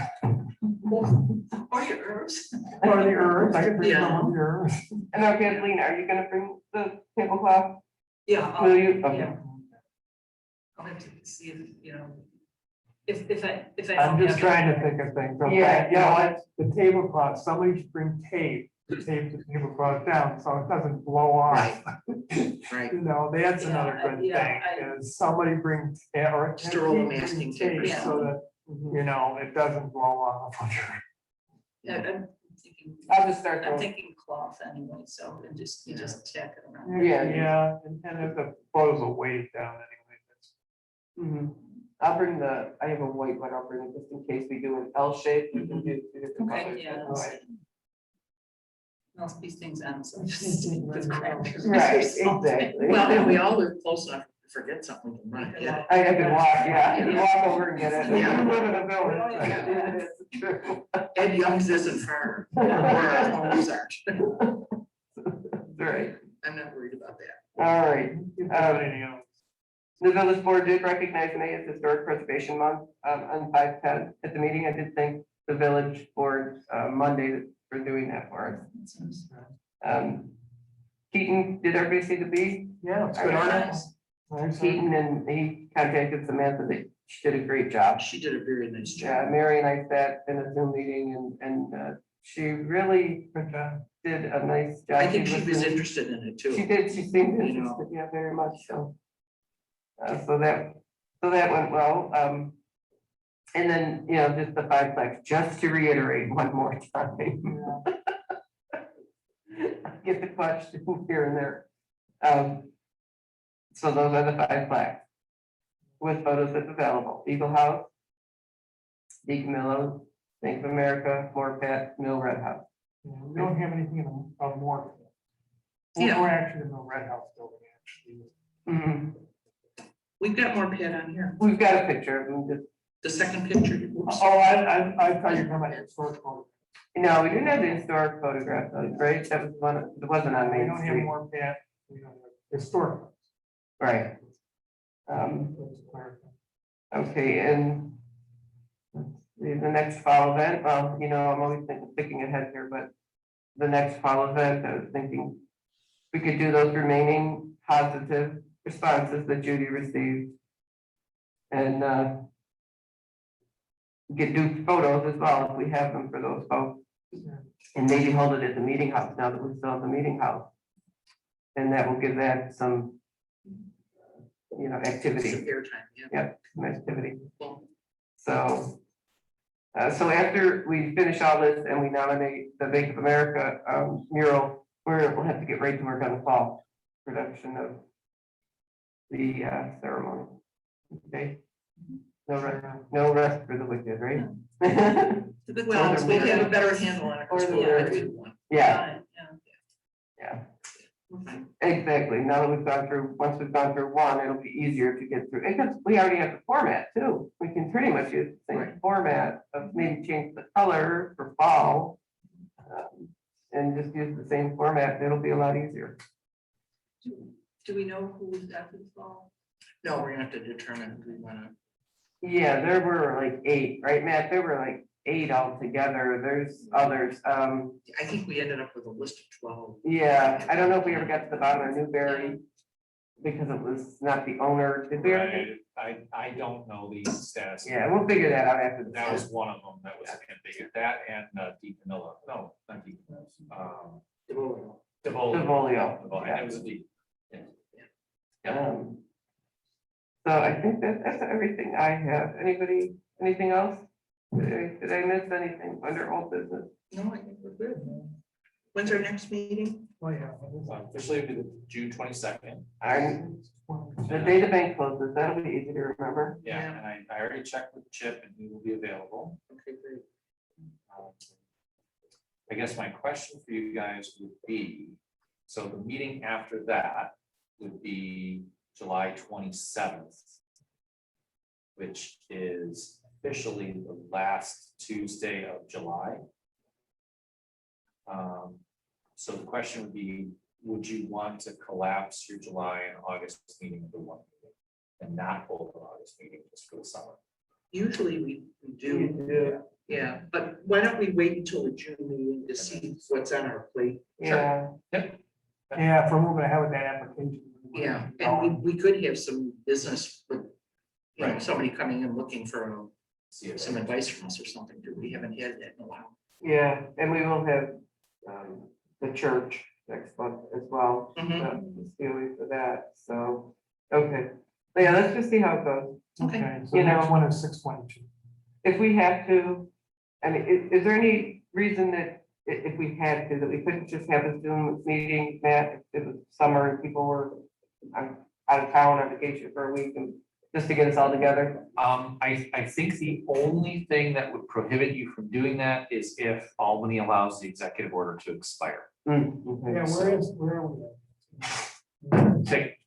Or your herbs.
Or the herbs, I can bring
Yeah.
some of the herbs.
And now, Kathleen, are you gonna bring the tablecloth?
Yeah.
Will you? Okay.
Yeah. I'll have to see if, you know, if I.
I'm
don't
just
have
trying to
it.
think of things. Okay,
Yeah,
you know
no,
what, the tablecloth, somebody should bring tape to tape the tablecloth down, so it doesn't blow off.
Right.
You know, that's
Yeah,
another good
yeah,
thing, is somebody bring, or.
Just a roll of masking tape or
So that, you know, it doesn't blow off.
Yeah, I'm thinking,
I'll just start
I'm
going.
thinking cloth anyway, so and just, you
Yeah.
just tack it around.
Yeah.
Yeah, and if the photos will weigh down anyway, that's.
Mhm. I'll bring I have a white one, I'll bring it just in case we do an L shape. We can do 2 different
Okay,
colors.
yeah.
That's fine.
I'll these things on, so just with crackers.
Right,
or something.
exactly.
Well, and we all live close enough to forget something, we can run and get it.
I can walk, yeah, I can
Yeah.
walk over and get it.
Yeah.
You live in a village.
Yeah.
It is true.
Ed Young's isn't far, where our homes are.
All right.
Anything else?
The village board did recognize May as Historic Preservation Month on 5/10. At the meeting, I did thank the village board Monday for doing that for us. Keaton, did everybody see the bee?
Yeah, it's
All
good.
right.
Nice.
Keaton, and he contacted Samantha, that she did a great job.
She did a very nice job.
Yeah, Mary and I sat in a Zoom meeting and she really
Good job.
did a nice job.
I think she was
listened.
interested in it too.
She did, she seemed
You know.
interested, yeah, very much so. So that went well. And then, just the 5 flags, just to reiterate one more time. Get the question here and there. So those are the 5 flags. With photos if available. Eagle House, Deacon Millows, Bank of America, Morpet, Mill Red House.
We don't have anything of more.
Yeah.
We're actually in the Red House building, actually.
Mhm.
We've got more Pat on here.
We've got a picture of them, just,
The second picture. Whoops.
Oh, I thought you were talking about historical.
no, we didn't have the historic photograph, though, right? That was one, it wasn't on
We
Main
don't have
Street,
more Pat, we don't have historic.
right? Okay, and the next fall event, well, I'm always thinking ahead here, but the next fall event, I was thinking we could do those remaining positive responses that Judy received. And we could do photos as well if we have them for those folks. And maybe hold it at the meeting house now that we still have the meeting house. And that will give that some, activity.
Some airtime, yeah.
Yep, some activity.
Cool.
So, so after we finish all this and we nominate the Bank of America mural, we'll have to get right to work on the fall production of the ceremony. Okay? No rest for the wicked, right?
Well, we have a better handle on it. 'cause we'll
Or the-
have to do one.
Yeah,
Yeah.
yeah.
Okay.
Exactly. Now that we've gone through, once we've gone through one, it'll be easier to get through. Because we already have the format too. We can pretty much use the same
Right.
format of maybe change the color for fall. And just use the same format. It'll be a lot easier.
Do we know who was at this fall?
No, we're gonna have to determine if we wanna.
Yeah, there were like 8, right, Matt? There were like 8 altogether. There's others.
I think we ended up with a list of 12.
Yeah, I don't know if we ever got to the bottom of Newberry because it was not the owner. Did we ever?
Right, I don't know the status.
Yeah, we'll figure that out after the.
That was one of them, that was big, that and Deep Vanilla, no, not Deep. Devolio.
Devolio,
And it was a deep.
So I think that's everything I have. Anybody, anything else? Did I miss anything under old business?
No, I think we're good. When's our next meeting?
Oh, yeah.
Officially it'll be the June 22nd.
The day the bank closes, that'll be easy to remember.
Yeah,
Yeah.
and I already checked with Chip and he will be available.
Okay, great.
I guess my question for you guys would be, so the meeting after that would be July 27th, which is officially the last Tuesday of July. So the question would be, would you want to collapse your July and August meeting into one meeting and not hold an August meeting just for the summer?
Usually we do, yeah, but why don't we wait until the June meeting to see what's on our plate?
Yeah,
Yeah, if we're moving ahead with that application.
Yeah, and we could have some business with,
Right.
somebody coming and looking for
See if
some advice from us or something, too. We haven't had that in a while.
yeah, and we will have the church next month as well.
Mhm.
Just dealing for that, so, okay. But yeah, let's just see how it goes.
Okay, so
You
the next
know-
one is 6/22.
If we have to, I mean, is there any reason that if we had to, that we couldn't just have a Zoom meeting, Matt, if it was summer and people were out of town on vacation for a week and just to get us all together?
I think the only thing that would prohibit you from doing that is if Albany allows the executive order to expire.
Okay.
Yeah, where are we at?
Take,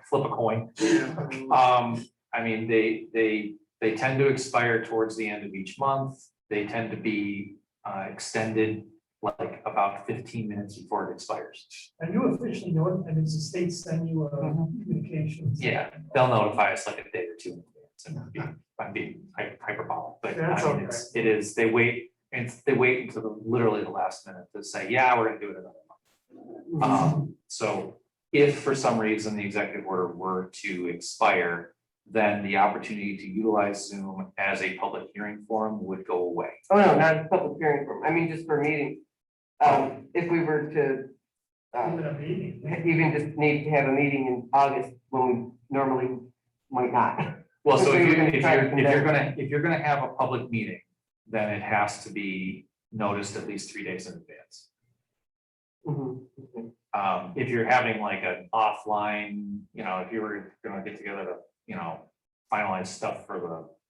flip a coin.
Yeah.
I mean, they tend to expire towards the end of each month. They tend to be extended like about 15 minutes before it expires.
And you officially know it, and does the state send you a communications?
Yeah, they'll notify us like a day or two in advance, and I'm being hyperbolic, but
That's
I mean, it is, they wait until literally the last minute to say, yeah, we're gonna do it another month. So if for some reason the executive order were to expire, then the opportunity to utilize Zoom as a public hearing forum would go away.
Oh, no, not a public hearing room. I mean, just for a meeting. If we were to,
Even a meeting.
even just need to have a meeting in August when we normally might not.
Well, so
If we were gonna
if
try to
you're gonna have a public meeting, then it has to be noticed at least 3 days in advance.
Mhm, okay.
If you're having like an offline, if you were gonna get together to, finalize stuff for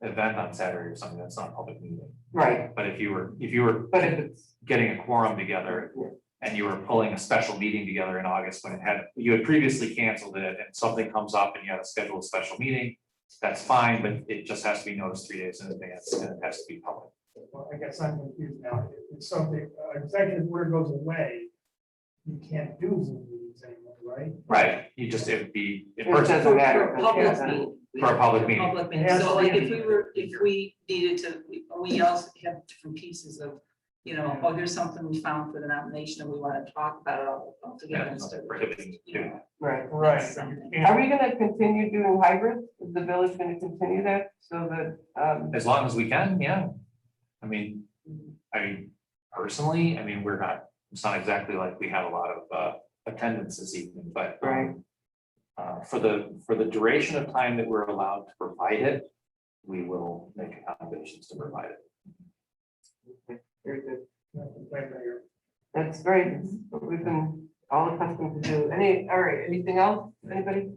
the event on Saturday or something, that's not a public meeting.
Right,
But if you were
but if it's,
getting a quorum together and you were pulling a special meeting together in August when you had previously canceled it and something comes up and you have to schedule a special meeting, that's fine, but it just has to be noticed 3 days in advance and it has to be public.
Well, I guess I'm confused now. If something, executive order goes away, you can't do Zoom meetings anymore, right?
Right, it would be in
it
person
doesn't matter.
For a public
Yeah.
meeting.
for a public meeting.
Public meeting,
Yes.
so like if we needed to, we also have different pieces of, oh, here's something we found for the nomination and we want to talk about it all together
Yeah,
instead of.
prohibiting doing that.
Right.
Right.
Something.
Are we gonna continue doing hybrid? Is the village gonna continue that so that,
As long as we can, yeah. I mean, personally, it's not exactly like we have a lot of attendance this evening, but
right?
for the duration of time that we're allowed to provide it, we will make accommodations to provide it.
Very good.
Mayor.
That's great. That's what we've been all accustomed to do. All right, anything else? Anybody?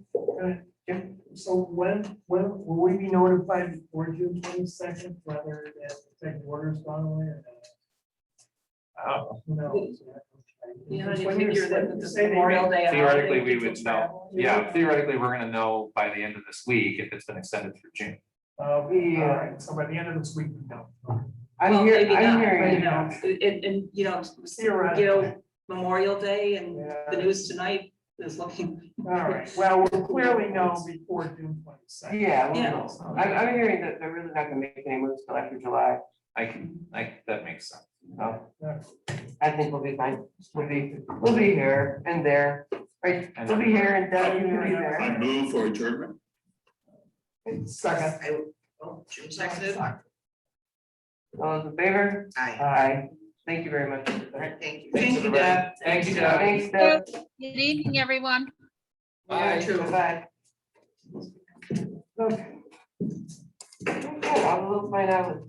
Jim?
So when will we be notified before June 22nd, whether the executive order's gone away or not? Who knows?
You know, you
When you
figure that
say-
with
say
the
they
Memorial
make-
Day.
Theoretically,
holiday,
we
people
would know.
travel.
Yeah, theoretically, we're gonna know by the end of this week if it's been extended through June.
All right, so by the end of this week, we know.
Well,
I'm
maybe
I'm
not,
hearing.
and
Theoretically.
Memorial Day and
Yeah.
the news tonight is looking.
All right, well, we'll clearly know before June 22nd.
Yeah, we'll
Yeah.
know. I'm hearing that they're really not gonna make any moves till after July.
That makes sense.
So
Yeah.
I think we'll be fine. We'll be here and there. Right, we'll be here and Doug, you'll be there.
I move for adjournment.
Second.
Jim seconded.
All those in favor?
Aye.
Aye. Thank you very much.
Thank you.
Thank you, Deb. Thank you, Deb.
Thanks, Deb.
Good evening, everyone.
Bye.
Bye. Okay. Okay, I'll find out.